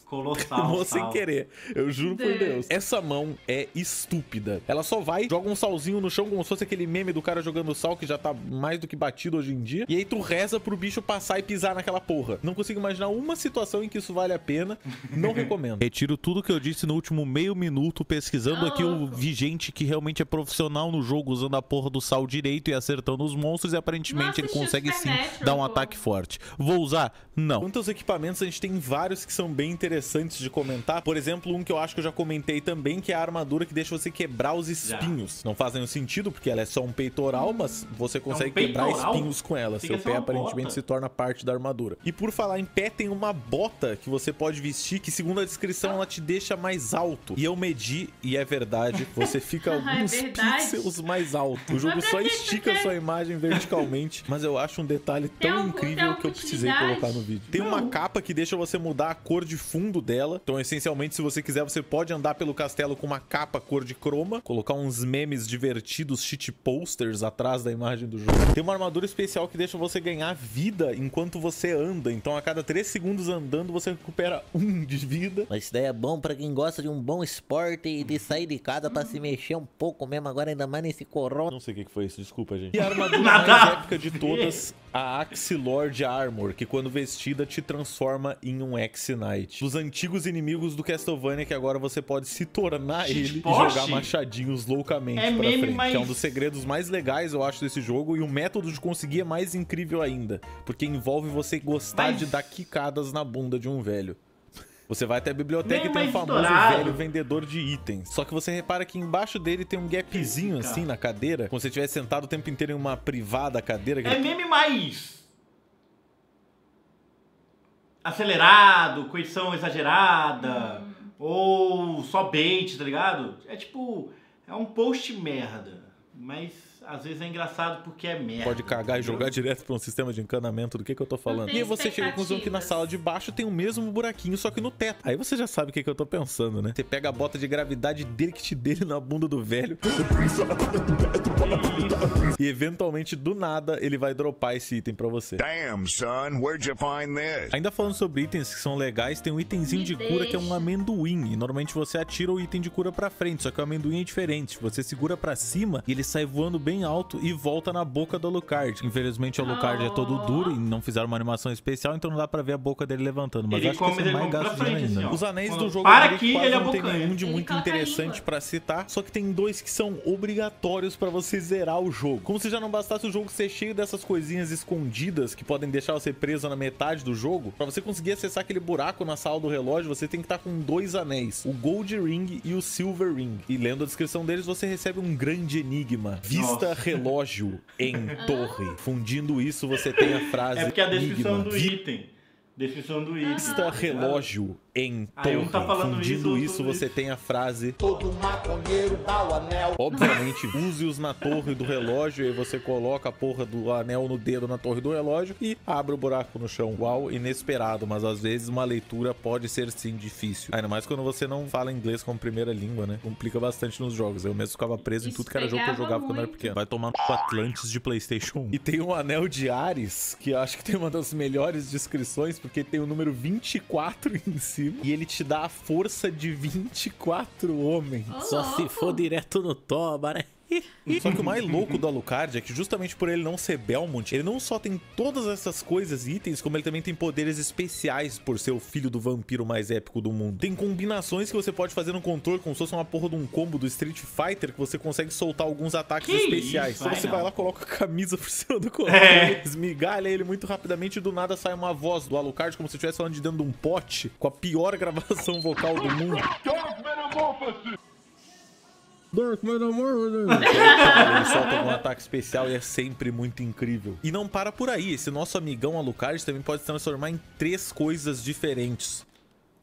Colossal. Sem querer, eu juro por Deus. Essa mão é estúpida. Ela só vai, joga um salzinho no chão como se fosse aquele meme do cara jogando sal que já tá mais do que batido hoje em dia. E aí tu reza pro bicho passar e pisar naquela porra. Não consigo imaginar uma situação em que isso vale a pena. Não recomendo. Retiro tudo que eu disse no último meio minuto pesquisando aqui. Eu vi gente que realmente é profissional no jogo usando a porra do sal direito e acertando os monstros e aparentemente ele consegue sim dar um ataque forte. Vou usar? Não. Quanto aos equipamentos, a gente tem vários que são bem interessantes de comentar. Por exemplo, um que eu acho que eu já comentei também, que é a armadura que deixa você quebrar os espinhos. Não faz nenhum sentido, porque ela é só um peitoral, mas você consegue quebrar espinhos com ela. Seu pé aparentemente se torna parte da armadura. E por falar em pé, tem uma bota que você pode vestir, que segundo a descrição, ela te deixa mais alto. E eu medi, e é verdade, você fica alguns pixels mais alto. O jogo só estica a sua imagem verticalmente, mas eu acho um detalhe tão incrível que eu precisei colocar no vídeo. Tem uma capa que deixa você mudar a cor de fundo dela. Então, essencialmente, se você quiser, você pode andar pelo castelo com uma capa cor de croma, colocar uns memes divertidos, cheat posters atrás da imagem do jogo. Tem uma armadura especial que deixa você ganhar vida enquanto você anda. Então, a cada 3 segundos andando, você recupera 1 de vida. Mas isso daí é bom pra quem gosta de um bom esporte e de sair de casa pra se mexer um pouco mesmo, agora ainda mais nesse corona. Não sei o que foi isso, desculpa, gente. E a armadura mais épica de todas, a Axe Lord Armor, que quando vestida te transforma em um X-Knight. Dos antigos inimigos do Castlevania, que agora você pode se tornar ele e jogar machadinhos loucamente pra frente. Que é um dos segredos mais legais, eu acho, desse jogo. E o método de conseguir é mais incrível ainda, porque envolve você gostar de dar quicadas na bunda de um velho. Você vai até a biblioteca e tem um famoso velho vendedor de itens. Só que você repara que embaixo dele tem um gapzinho assim na cadeira, como se você estivesse sentado o tempo inteiro em uma privada cadeira. É meme mais acelerado, com edição exagerada, ou só bait, tá ligado? É tipo, é um post merda, mas às vezes é engraçado porque é merda. Pode cagar e jogar direto pra um sistema de encanamento do que eu tô falando. E aí você chega à conclusão que na sala de baixo tem o mesmo buraquinho, só que no teto. Aí você já sabe o que eu tô pensando, né? Você pega a bota de gravidade dele na bunda do velho. E eventualmente, do nada, ele vai dropar esse item pra você. Damn, son, where'd you find this? Ainda falando sobre itens que são legais, tem um itemzinho de cura que é um amendoim. E normalmente você atira o item de cura pra frente, só que o amendoim é diferente. Você segura pra cima e ele sai voando bem alto e volta na boca do Alucard. Infelizmente o Alucard é todo duro e não fizeram uma animação especial, então não dá pra ver a boca dele levantando. Mas acho que isso é mais gasto de ainda. Assim, os anéis do jogo aqui, ele não tem nenhum de muito interessante pra citar, só que tem 2 que são obrigatórios pra você zerar o jogo. Como se já não bastasse o jogo ser cheio dessas coisinhas escondidas que podem deixar você preso na metade do jogo. Pra você conseguir acessar aquele buraco na sala do relógio, você tem que estar com 2 anéis, o Gold Ring e o Silver Ring. E lendo a descrição deles, você recebe um grande enigma. Vista relógio em torre. Fundindo isso, você tem a frase. É porque a descrição do item. Descrição do item. Vista relógio em torre. Um tá falando fundindo isso, você tem a frase. Todo maconheiro dá o anel. Obviamente, use-os na torre do relógio. E aí você coloca a porra do anel no dedo na torre do relógio e abre o buraco no chão. Uau, inesperado. Mas às vezes uma leitura pode ser sim difícil. Ainda mais quando você não fala inglês como primeira língua, né? Complica bastante nos jogos. Eu mesmo ficava preso em tudo que era jogo que eu jogava quando era pequeno. Vai tomar no Atlantis de PlayStation 1. E tem um anel de Ares, que eu acho que tem uma das melhores descrições, porque tem o número 24 em cima. E ele te dá a força de 24 homens. Só se for direto no toba, né? Só que o mais louco do Alucard é que justamente por ele não ser Belmont, ele não só tem todas essas coisas e itens, como ele também tem poderes especiais por ser o filho do vampiro mais épico do mundo. Tem combinações que você pode fazer no controle, como se fosse uma porra de um combo do Street Fighter, que você consegue soltar alguns ataques especiais. Então você vai lá, coloca a camisa por cima do controle, esmigalha ele muito rapidamente e do nada sai uma voz do Alucard, como se estivesse falando de dentro de um pote, com a pior gravação vocal do mundo. Ele solta um ataque especial e é sempre muito incrível. E não para por aí, esse nosso amigão Alucard também pode se transformar em 3 coisas diferentes.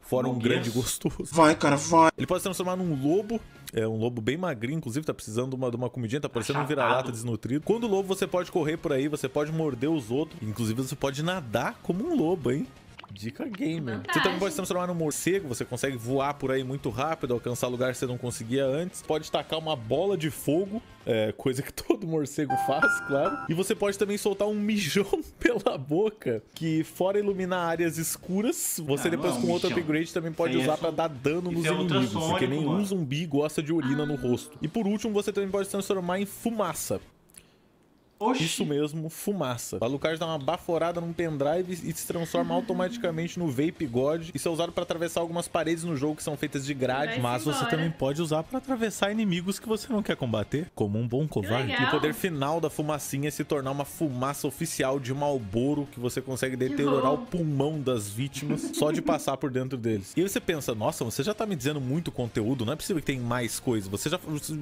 Fora um grande gostoso. Vai, cara, vai. Ele pode se transformar num lobo. É um lobo bem magrinho, inclusive tá precisando de uma comidinha, tá parecendo um vira-lata desnutrido. Quando lobo, você pode correr por aí, você pode morder os outros. Inclusive você pode nadar como um lobo, hein? Dica gamer. Você também pode se transformar num morcego, você consegue voar por aí muito rápido, alcançar lugares que você não conseguia antes. Pode tacar uma bola de fogo, coisa que todo morcego faz, claro. E você pode também soltar um mijão pela boca, que fora iluminar áreas escuras, você depois com outro upgrade também pode usar pra dar dano nos inimigos, porque nenhum zumbi gosta de urina no rosto. E por último, você também pode se transformar em fumaça. Oxi. Isso mesmo, fumaça. O Alucard dá uma baforada num pendrive e se transforma automaticamente no Vape God. Isso é usado pra atravessar algumas paredes no jogo que são feitas de grade, mas você também pode usar pra atravessar inimigos que você não quer combater, como um bom covarde. E o poder final da fumacinha é se tornar uma fumaça oficial de Marlboro que você consegue deteriorar o pulmão das vítimas só de passar por dentro deles. E aí você pensa, nossa, você já tá me dizendo muito conteúdo, não é possível que tem mais coisa. Você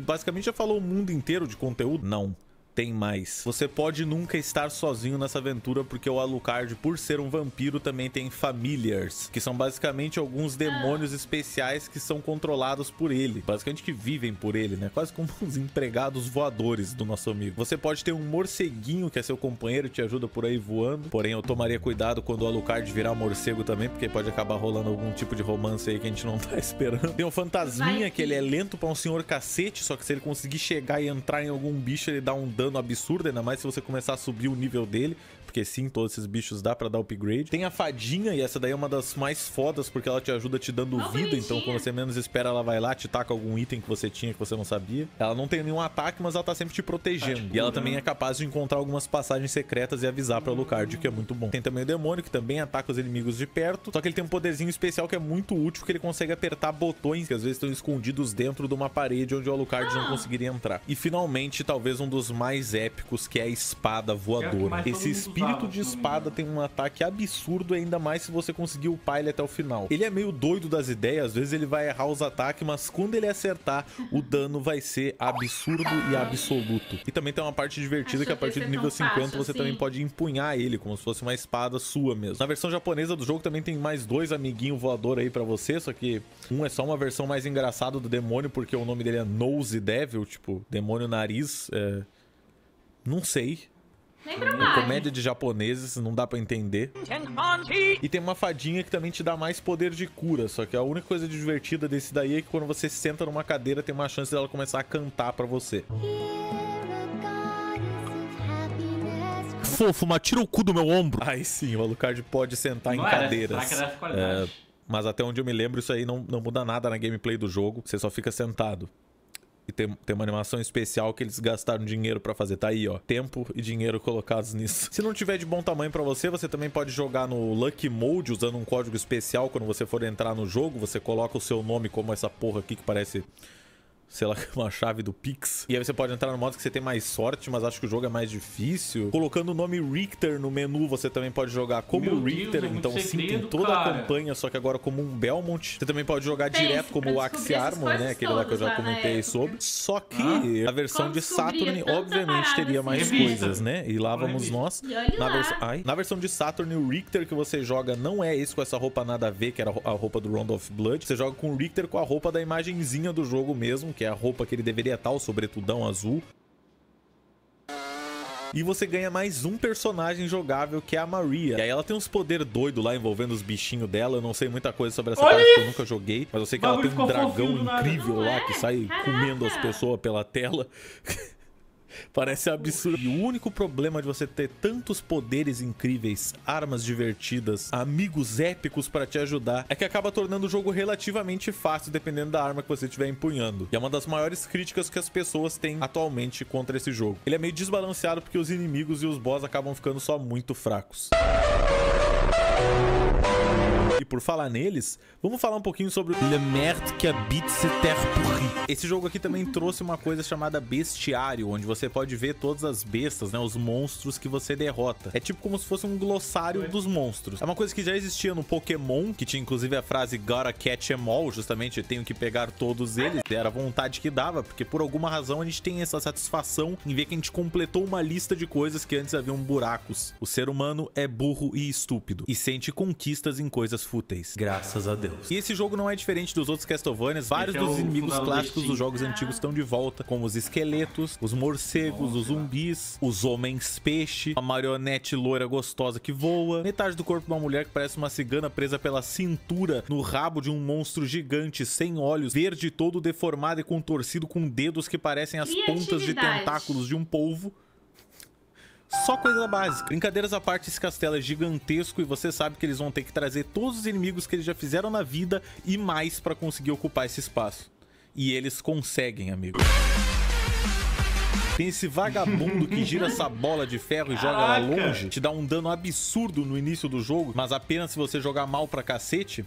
basicamente já falou o mundo inteiro de conteúdo? Não. Tem mais. Você pode nunca estar sozinho nessa aventura, porque o Alucard, por ser um vampiro, também tem familiars, que são basicamente alguns demônios especiais que são controlados por ele. Basicamente que vivem por ele, né? Quase como os empregados voadores do nosso amigo. Você pode ter um morceguinho, que é seu companheiro, te ajuda por aí voando. Porém, eu tomaria cuidado quando o Alucard virar morcego também, porque pode acabar rolando algum tipo de romance aí que a gente não tá esperando. Tem um fantasminha, que ele é lento pra um senhor cacete, só que se ele conseguir chegar e entrar em algum bicho, ele dá um dano absurdo, ainda mais se você começar a subir o nível dele, porque sim, todos esses bichos dá pra dar upgrade. Tem a fadinha, e essa daí é uma das mais fodas, porque ela te ajuda te dando vida, então quando você menos espera, ela vai lá, te taca algum item que você tinha que você não sabia. Ela não tem nenhum ataque, mas ela tá sempre te protegendo. E ela também é capaz de encontrar algumas passagens secretas e avisar pra Alucard, o que é muito bom. Tem também o demônio, que também ataca os inimigos de perto, só que ele tem um poderzinho especial que é muito útil, que ele consegue apertar botões que às vezes estão escondidos dentro de uma parede onde o Alucard não conseguiria entrar. E finalmente, talvez um dos mais épicos, que é a espada voadora. Esse espírito de espada tem um ataque absurdo, ainda mais se você conseguir upar ele até o final. Ele é meio doido das ideias, às vezes ele vai errar os ataques, mas quando ele acertar, o dano vai ser absurdo e absoluto. E também tem uma parte divertida que a partir do nível 50 você também pode empunhar ele, como se fosse uma espada sua mesmo. Na versão japonesa do jogo também tem mais dois amiguinhos voadores aí pra você, só que um é só uma versão mais engraçada do demônio, porque o nome dele é Nose Devil, tipo, demônio nariz, não sei. É comédia de japoneses, não dá pra entender. E tem uma fadinha que também te dá mais poder de cura, só que a única coisa divertida desse daí é que quando você senta numa cadeira tem uma chance dela começar a cantar pra você. Fofo, mas tira o cu do meu ombro. Aí sim, o Alucard pode sentar em cadeiras. Mas até onde eu me lembro, isso aí não muda nada na gameplay do jogo, você só fica sentado. E tem uma animação especial que eles gastaram dinheiro pra fazer. Tá aí, ó. Tempo e dinheiro colocados nisso. Se não tiver de bom tamanho pra você, você também pode jogar no Lucky Mode, usando um código especial. Quando você for entrar no jogo, você coloca o seu nome como essa porra aqui que parece, sei lá, uma chave do Pix. E aí você pode entrar no modo que você tem mais sorte, mas acho que o jogo é mais difícil. Colocando o nome Richter no menu, você também pode jogar como Richter. Então sim, tem toda a campanha, só que agora como um Belmont. Você também pode jogar direto como o Axe Armor, né? Aquele lá que eu já comentei sobre. Só que a versão de Saturn, obviamente, teria mais coisas, né? E lá vamos nós. Na versão de Saturn, o Richter que você joga não é esse com essa roupa nada a ver, que era a roupa do Round of Blood. Você joga com o Richter com a roupa da imagenzinha do jogo mesmo, que é a roupa que ele deveria estar, o sobretudão azul. E você ganha mais um personagem jogável, que é a Maria. E aí ela tem uns poderes doidos lá envolvendo os bichinhos dela. Eu não sei muita coisa sobre essa parte, porque eu nunca joguei. Mas eu sei que ela tem um dragão incrível lá que sai comendo as pessoas pela tela. Parece absurdo. E o único problema de você ter tantos poderes incríveis, armas divertidas, amigos épicos pra te ajudar, é que acaba tornando o jogo relativamente fácil, dependendo da arma que você estiver empunhando. E é uma das maiores críticas que as pessoas têm atualmente contra esse jogo. Ele é meio desbalanceado porque os inimigos e os boss acabam ficando só muito fracos. E por falar neles, vamos falar um pouquinho sobre Le Merde qui habite ces terres pourries. Esse jogo aqui também trouxe uma coisa chamada bestiário, onde você pode ver todas as bestas, né, os monstros que você derrota. É tipo como se fosse um glossário dos monstros. É uma coisa que já existia no Pokémon, que tinha inclusive a frase Gotta catch 'em all, justamente tenho que pegar todos eles. Era a vontade que dava, porque por alguma razão a gente tem essa satisfação em ver que a gente completou uma lista de coisas que antes haviam buracos. O ser humano é burro e estúpido, e sente conquistas em coisas fúteis, graças a Deus. E esse jogo não é diferente dos outros Castlevanias. Vários dos inimigos clássicos dos jogos antigos estão de volta, como os esqueletos, os morcegos, os zumbis, os homens peixe, a marionete loira gostosa que voa, metade do corpo de uma mulher que parece uma cigana presa pela cintura no rabo de um monstro gigante sem olhos, verde todo deformado e contorcido, com dedos que parecem as pontas de tentáculos de um polvo. Só coisa básica. Brincadeiras à parte, esse castelo é gigantesco e você sabe que eles vão ter que trazer todos os inimigos que eles já fizeram na vida e mais pra conseguir ocupar esse espaço. E eles conseguem, amigo. Tem esse vagabundo que gira essa bola de ferro e joga ela longe. Te dá um dano absurdo no início do jogo, mas apenas se você jogar mal pra cacete.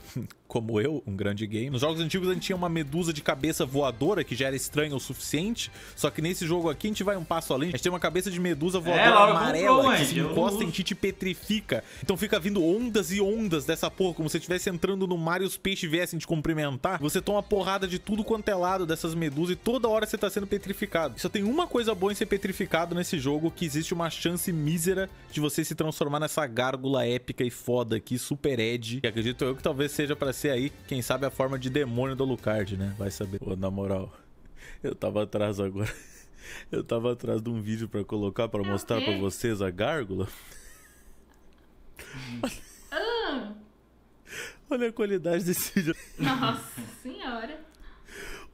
Como eu, um grande game. Nos jogos antigos a gente tinha uma medusa de cabeça voadora, que já era estranha o suficiente. Só que nesse jogo aqui a gente vai um passo além. A gente tem uma cabeça de medusa voadora amarela que se encosta em ti e te petrifica. Então fica vindo ondas e ondas dessa porra, como se você estivesse entrando no mar e os peixes viessem te cumprimentar. Você toma porrada de tudo quanto é lado dessas medusas e toda hora você tá sendo petrificado. Só tem uma coisa boa em ser petrificado nesse jogo, que existe uma chance mísera de você se transformar nessa gárgula épica e foda aqui, super Ed. Que acredito eu que talvez seja pra ser aí, quem sabe, a forma de demônio do Alucard, né? Vai saber. Pô, na moral, eu tava atrás agora. Eu tava atrás de um vídeo pra colocar, pra mostrar pra vocês a gárgula. Olha a qualidade desse vídeo. Nossa senhora.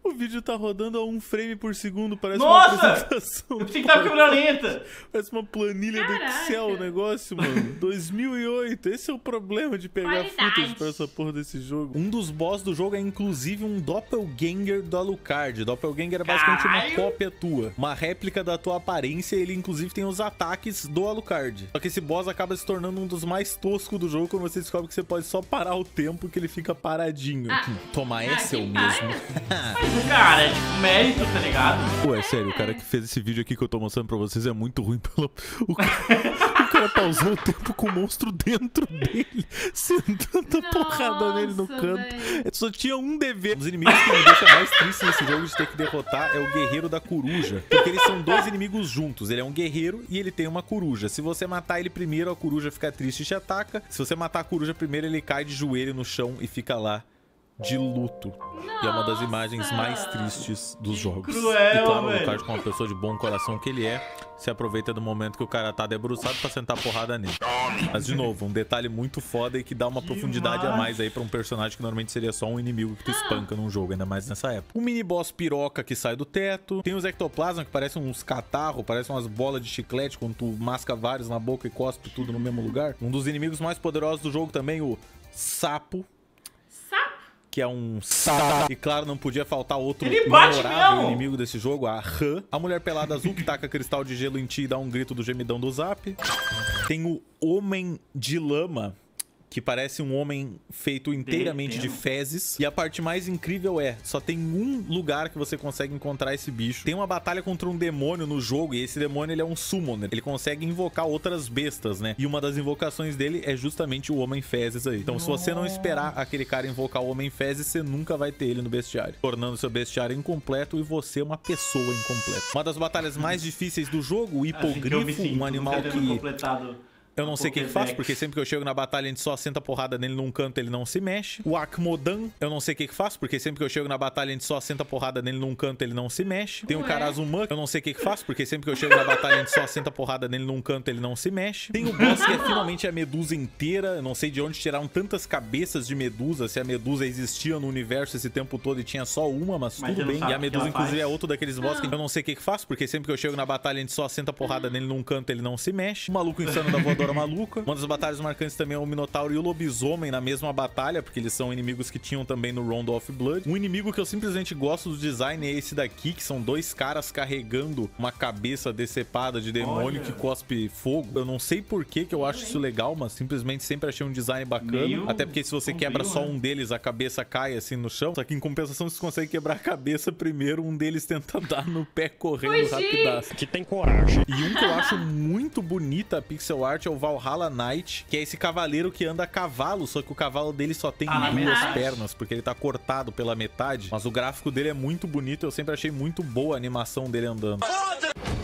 O vídeo tá rodando a 1 frame por segundo, parece Nossa! uma apresentação. Eu pensei que tava câmera lenta. Parece uma planilha do Excel o negócio, mano. 2008, esse é o problema de pegar footage pra essa porra desse jogo. Um dos boss do jogo é inclusive um doppelganger do Alucard. Doppelganger é basicamente uma cópia tua, uma réplica da tua aparência, e ele inclusive tem os ataques do Alucard. Só que esse boss acaba se tornando um dos mais toscos do jogo quando você descobre que você pode só parar o tempo, que ele fica paradinho. Toma, esse é o mesmo. Cara, é tipo mérito, tá ligado? Pô, é sério, o cara que fez esse vídeo aqui que eu tô mostrando pra vocês é muito ruim pelo... O cara pausou o tempo com o monstro dentro dele, sentando a porrada nele no canto. Só tinha um dever. Um dos inimigos que me deixa mais triste nesse jogo de ter que derrotar é o guerreiro da coruja. Porque eles são dois inimigos juntos. Ele é um guerreiro e ele tem uma coruja. Se você matar ele primeiro, a coruja fica triste e te ataca. Se você matar a coruja primeiro, ele cai de joelho no chão e fica lá de luto. E é uma das imagens mais tristes dos jogos. Cruel, e claro, velho. o Alucard, como uma pessoa de bom coração que ele é, se aproveita do momento que o cara tá debruçado pra sentar porrada nele. Mas de novo, um detalhe muito foda e que dá uma profundidade a mais aí pra um personagem que normalmente seria só um inimigo que tu espanca num jogo, ainda mais nessa época. Um mini boss piroca que sai do teto. Tem os ectoplasma que parecem uns catarros, parecem umas bolas de chiclete quando tu masca vários na boca e cospe tudo no mesmo lugar. Um dos inimigos mais poderosos do jogo também, o sapo. Que é um sapo. E claro, não podia faltar outro memorável inimigo desse jogo, a Han. A mulher pelada azul que taca cristal de gelo em ti e dá um grito do gemidão do Zap. Tem o Homem de Lama, que parece um homem feito inteiramente de fezes. E a parte mais incrível é, só tem um lugar que você consegue encontrar esse bicho. Tem uma batalha contra um demônio no jogo, e esse demônio ele é um summoner. Ele consegue invocar outras bestas, né? E uma das invocações dele é justamente o Homem Fezes aí. Então se você não esperar aquele cara invocar o Homem Fezes, você nunca vai ter ele no bestiário, tornando seu bestiário incompleto e você uma pessoa incompleta. Uma das batalhas mais difíceis do jogo, o hipogrifo, um animal que... eu não sei o que faço, porque sempre que eu chego na batalha a gente só senta porrada nele num canto, ele não se mexe. O Akmodan, eu não sei o que faço, porque sempre que eu chego na batalha a gente só senta porrada nele num canto, ele não se mexe. Tem o Karazuman, eu não sei o que faço, porque sempre que eu chego na batalha a gente só senta porrada nele num canto, ele não se mexe. Tem o boss que é finalmente a medusa inteira. Eu não sei de onde tiraram tantas cabeças de medusa, se a medusa existia no universo esse tempo todo e tinha só uma, mas tudo bem. E a medusa inclusive é outro daqueles boss que eu não sei o que faço, porque sempre que eu chego na batalha a gente só senta porrada nele num canto, ele não se mexe. O maluco insano da voadora maluca. Uma das batalhas marcantes também é o Minotauro e o Lobisomem na mesma batalha, porque eles são inimigos que tinham também no Round of Blood. Um inimigo que eu simplesmente gosto do design é esse daqui, que são dois caras carregando uma cabeça decepada de demônio que cospe fogo. Eu não sei por que eu acho isso legal, mas simplesmente sempre achei um design bacana. Até porque se você quebra só um deles, a cabeça cai assim no chão. Só que em compensação, se você consegue quebrar a cabeça primeiro, um deles tenta dar no pé correndo rapidaço. Que tem coragem. E um que eu acho muito bonita a pixel art é o Valhalla Knight, que é esse cavaleiro que anda a cavalo, só que o cavalo dele só tem duas pernas, porque ele tá cortado pela metade. Mas o gráfico dele é muito bonito, eu sempre achei muito boa a animação dele andando.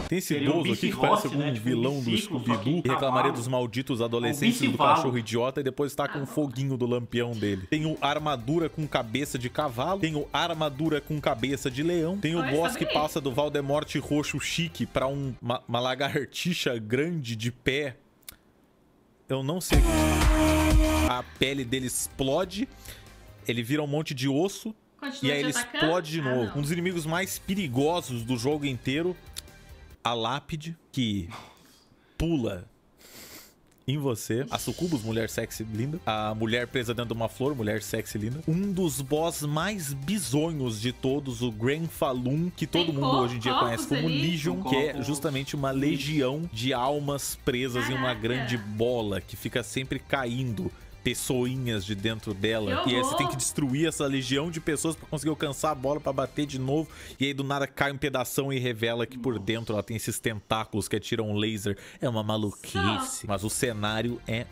Tem esse idoso aqui que parece algum vilão do Scooby-Doo, que reclamaria dos malditos adolescentes do cachorro idiota e depois tá com o foguinho do lampião dele. Tem o armadura com cabeça de cavalo, tem o armadura com cabeça de leão, tem o boss que passa do Voldemort roxo chique pra uma lagartixa grande de pé. Eu não sei. A pele dele explode, ele vira um monte de osso e aí ele explode de novo. Um dos inimigos mais perigosos do jogo inteiro, a Lápide, que pula em você. A Sucubus, mulher sexy linda. A mulher presa dentro de uma flor, mulher sexy linda. Um dos boss mais bizonhos de todos, o Gran Falun, que todo mundo hoje em dia conhece como Legion, que é justamente uma legião de almas presas em uma grande bola que fica sempre caindo pessoinhas de dentro dela. E aí você tem que destruir essa legião de pessoas pra conseguir alcançar a bola pra bater de novo. E aí do nada cai um pedação e revela que por dentro ela tem esses tentáculos que atiram um laser. É uma maluquice. Mas o cenário é...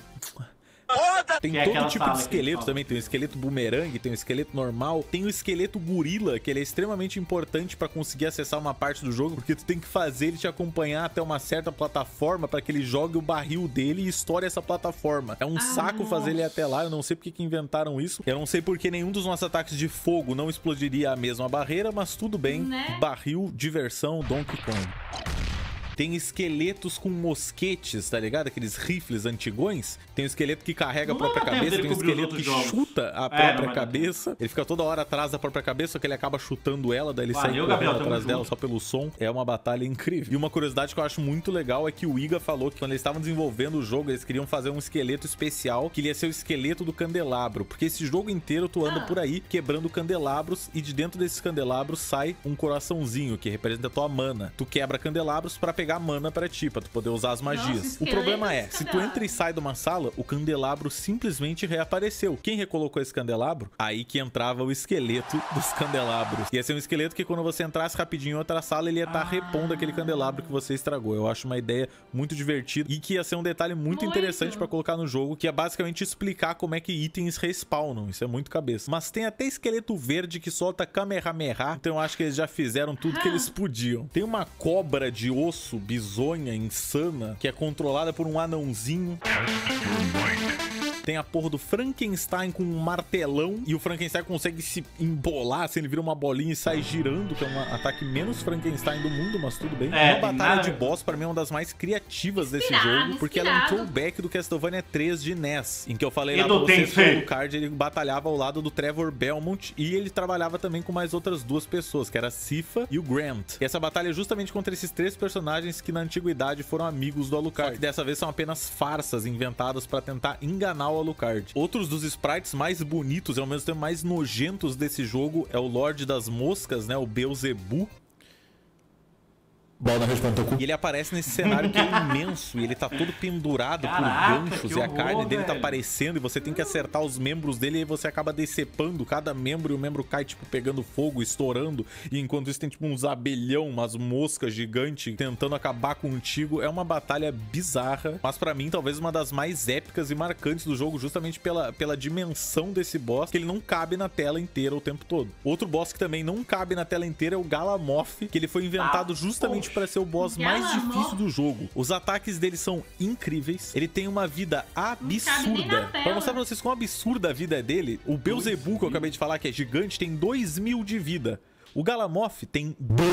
Tem todo tipo de esqueleto também. Tem um esqueleto bumerangue, tem um esqueleto normal, tem o esqueleto gorila, que ele é extremamente importante pra conseguir acessar uma parte do jogo, porque tu tem que fazer ele te acompanhar até uma certa plataforma pra que ele jogue o barril dele e estoure essa plataforma. É um saco fazer ele até lá. Eu não sei porque que inventaram isso. Eu não sei porque nenhum dos nossos ataques de fogo não explodiria a mesma barreira, mas tudo bem. Barril, diversão, Donkey Kong. Tem esqueletos com mosquetes, tá ligado? Aqueles rifles antigões. Tem um esqueleto que carrega a própria cabeça. Tem um esqueleto que chuta a própria cabeça. Ele fica toda hora atrás da própria cabeça, só que ele acaba chutando ela, daí ele sai correndo atrás dela só pelo som. É uma batalha incrível. E uma curiosidade que eu acho muito legal é que o Iga falou que quando eles estavam desenvolvendo o jogo, eles queriam fazer um esqueleto especial, que ele ia ser o esqueleto do candelabro. Porque esse jogo inteiro tu anda por aí quebrando candelabros, e de dentro desses candelabros sai um coraçãozinho que representa a tua mana. Tu quebra candelabros pra pegar mana pra ti, pra tu poder usar as magias. O problema é, se tu entra e sai de uma sala, o candelabro simplesmente reapareceu. Quem recolocou esse candelabro? Aí que entrava o esqueleto dos candelabros. Ia ser um esqueleto que quando você entrasse rapidinho em outra sala, ele ia estar repondo aquele candelabro que você estragou. Eu acho uma ideia muito divertida e que ia ser um detalhe muito interessante pra colocar no jogo, que é basicamente explicar como é que itens respawnam. Isso é muito cabeça. Mas tem até esqueleto verde que solta Kamehameha, então eu acho que eles já fizeram tudo que eles podiam. Tem uma cobra de osso bizonha, insana, que é controlada por um anãozinho. Tem a porra do Frankenstein com um martelão, e o Frankenstein consegue se embolar, assim, ele vira uma bolinha e sai girando, que é um ataque menos Frankenstein do mundo, mas tudo bem. Uma batalha de boss, pra mim, é uma das mais criativas desse jogo, porque ela é um throwback do Castlevania 3 de NES, em que eu falei lá pra vocês que o Alucard, ele batalhava ao lado do Trevor Belmont, e ele trabalhava também com mais outras duas pessoas, que era a Sypha e o Grant. E essa batalha é justamente contra esses três personagens que na antiguidade foram amigos do Alucard. Só que dessa vez são apenas farsas inventadas pra tentar enganar o Alucard. Outros dos sprites mais bonitos e ao mesmo tempo mais nojentos desse jogo é o Lorde das Moscas, né? O Beelzebub. E ele aparece nesse cenário que é imenso, e ele tá todo pendurado por ganchos, e a carne dele tá aparecendo, e você tem que acertar os membros dele, e aí você acaba decepando cada membro, e o membro cai, tipo, pegando fogo, estourando, e enquanto isso tem, tipo, uns abelhão, umas moscas gigantes tentando acabar contigo. É uma batalha bizarra, mas pra mim, talvez uma das mais épicas e marcantes do jogo, justamente pela dimensão desse boss, que ele não cabe na tela inteira o tempo todo. Outro boss que também não cabe na tela inteira é o Galamoth, que ele foi inventado justamente para ser o boss mais difícil do jogo. Os ataques dele são incríveis. Ele tem uma vida absurda. Pra mostrar pra vocês quão absurda a vida é dele, o Beelzebub, que eu acabei de falar, que é gigante, tem 2000 de vida. O Galamoth tem 12.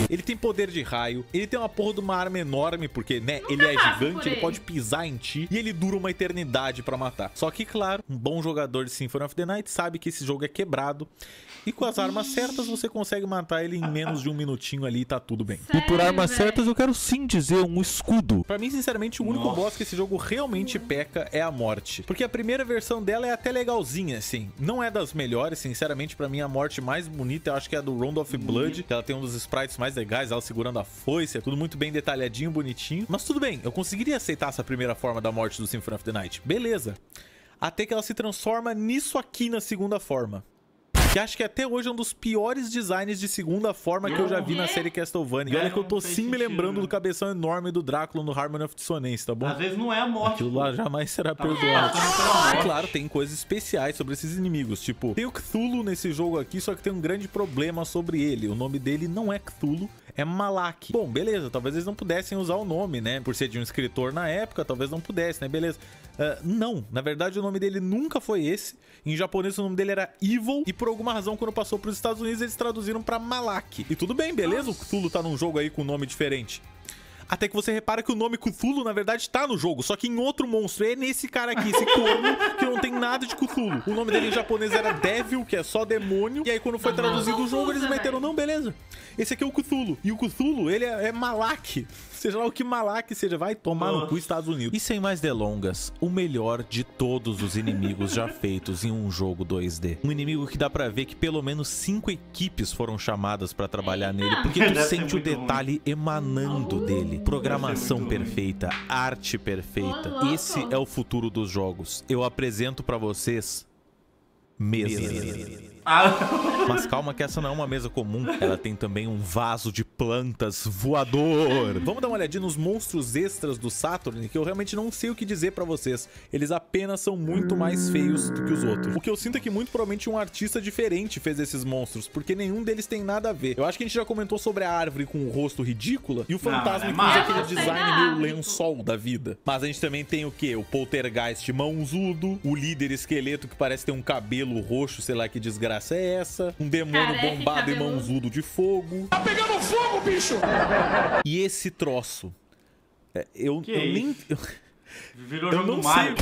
Ele tem poder de raio, ele tem uma porra de uma arma enorme, porque, né, ele é gigante, ele pode pisar em ti, e ele dura uma eternidade pra matar. Só que, claro, um bom jogador de Symphony of the Night sabe que esse jogo é quebrado, e com as armas certas você consegue matar ele em menos de um minutinho ali e tá tudo bem. Sério, e por armas certas eu quero sim dizer um escudo. Pra mim, sinceramente, o único boss que esse jogo realmente peca é a morte. Porque a primeira versão dela é até legalzinha, assim. Não é das melhores, sinceramente, pra mim a morte mais bonita eu acho que é a do Round of Blood, que ela tem um dos sprites mais legais, ela segurando a foice, é tudo muito bem detalhadinho, bonitinho. Mas tudo bem, eu conseguiria aceitar essa primeira forma da morte do Symphony of the Night. Beleza. Até que ela se transforma nisso aqui na segunda forma. Que acho que até hoje é um dos piores designs de segunda forma que eu já vi na série Castlevania. E olha que eu tô sim me lembrando do cabeção enorme do Drácula no Harmony of Dissonance, tá bom? Às vezes não é a morte. Aquilo lá jamais será perdoado. E claro, tem coisas especiais sobre esses inimigos. Tipo, tem o Cthulhu nesse jogo aqui, só que tem um grande problema sobre ele. O nome dele não é Cthulhu, é Malak. Bom, beleza, talvez eles não pudessem usar o nome, né? Por ser de um escritor na época, talvez não pudesse, né? Beleza. Não, na verdade o nome dele nunca foi esse. Em japonês o nome dele era Evil, e por alguma razão quando passou para os Estados Unidos eles traduziram para Malak. E tudo bem, beleza, o Cthulhu tá num jogo aí com um nome diferente. Até que você repara que o nome Cthulhu, na verdade, tá no jogo, só que em outro monstro. É nesse cara aqui, esse corno, que não tem nada de Cthulhu. O nome dele em japonês era Devil, que é só demônio. E aí, quando foi traduzido o jogo, eles meteram, não, beleza. Esse aqui é o Cthulhu. E o Cthulhu, ele é Malak. Seja lá o que malá que seja, vai tomar no cu Estados Unidos. E sem mais delongas, o melhor de todos os inimigos já feitos em um jogo 2D. Um inimigo que dá pra ver que pelo menos 5 equipes foram chamadas pra trabalhar nele, porque tu sente o detalhe emanando dele. Programação perfeita, arte perfeita. Esse é o futuro dos jogos. Eu apresento pra vocês mesa. Mas calma que essa não é uma mesa comum. Ela tem também um vaso de plantas voador. Vamos dar uma olhadinha nos monstros extras do Saturn, que eu realmente não sei o que dizer pra vocês. Eles apenas são muito mais feios do que os outros. O que eu sinto é que muito provavelmente um artista diferente fez esses monstros, porque nenhum deles tem nada a ver. Eu acho que a gente já comentou sobre a árvore com o rosto ridícula e o fantasma que usa aquele design meio lençol da vida. Mas a gente também tem o quê? O poltergeist mãozudo, o líder esqueleto que parece ter um cabelo roxo, sei lá que desgraça é essa, um demônio bombado e mãozudo de fogo. Tá pegando fogo, bicho! E esse troço, eu nem... Virou jogo do Mario.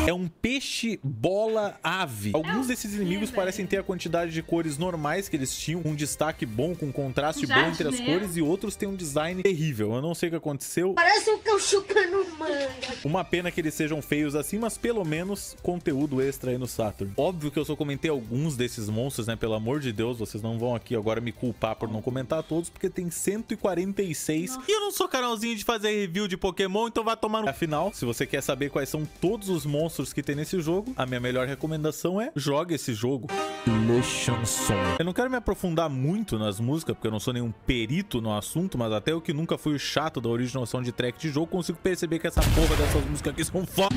É um peixe bola ave. Alguns desses inimigos parecem ter a quantidade de cores normais que eles tinham, um destaque bom, com contraste bom entre as cores, e outros têm um design terrível. Eu não sei o que aconteceu. Parece um cão chupando manga. Uma pena que eles sejam feios assim, mas pelo menos conteúdo extra aí no Saturn. Óbvio que eu só comentei alguns desses monstros, né? Pelo amor de Deus, vocês não vão aqui agora me culpar por não comentar todos, porque tem 146. E eu não sou canalzinho de fazer review de Pokémon, então vai tomar no... Afinal, se você quer saber quais são todos os monstros que tem nesse jogo, a minha melhor recomendação é jogue esse jogo. Le Chanson. Eu não quero me aprofundar muito nas músicas, porque eu não sou nenhum perito no assunto, mas até eu que nunca fui o chato da original soundtrack de jogo, consigo perceber que essa porra dessas músicas aqui são foda.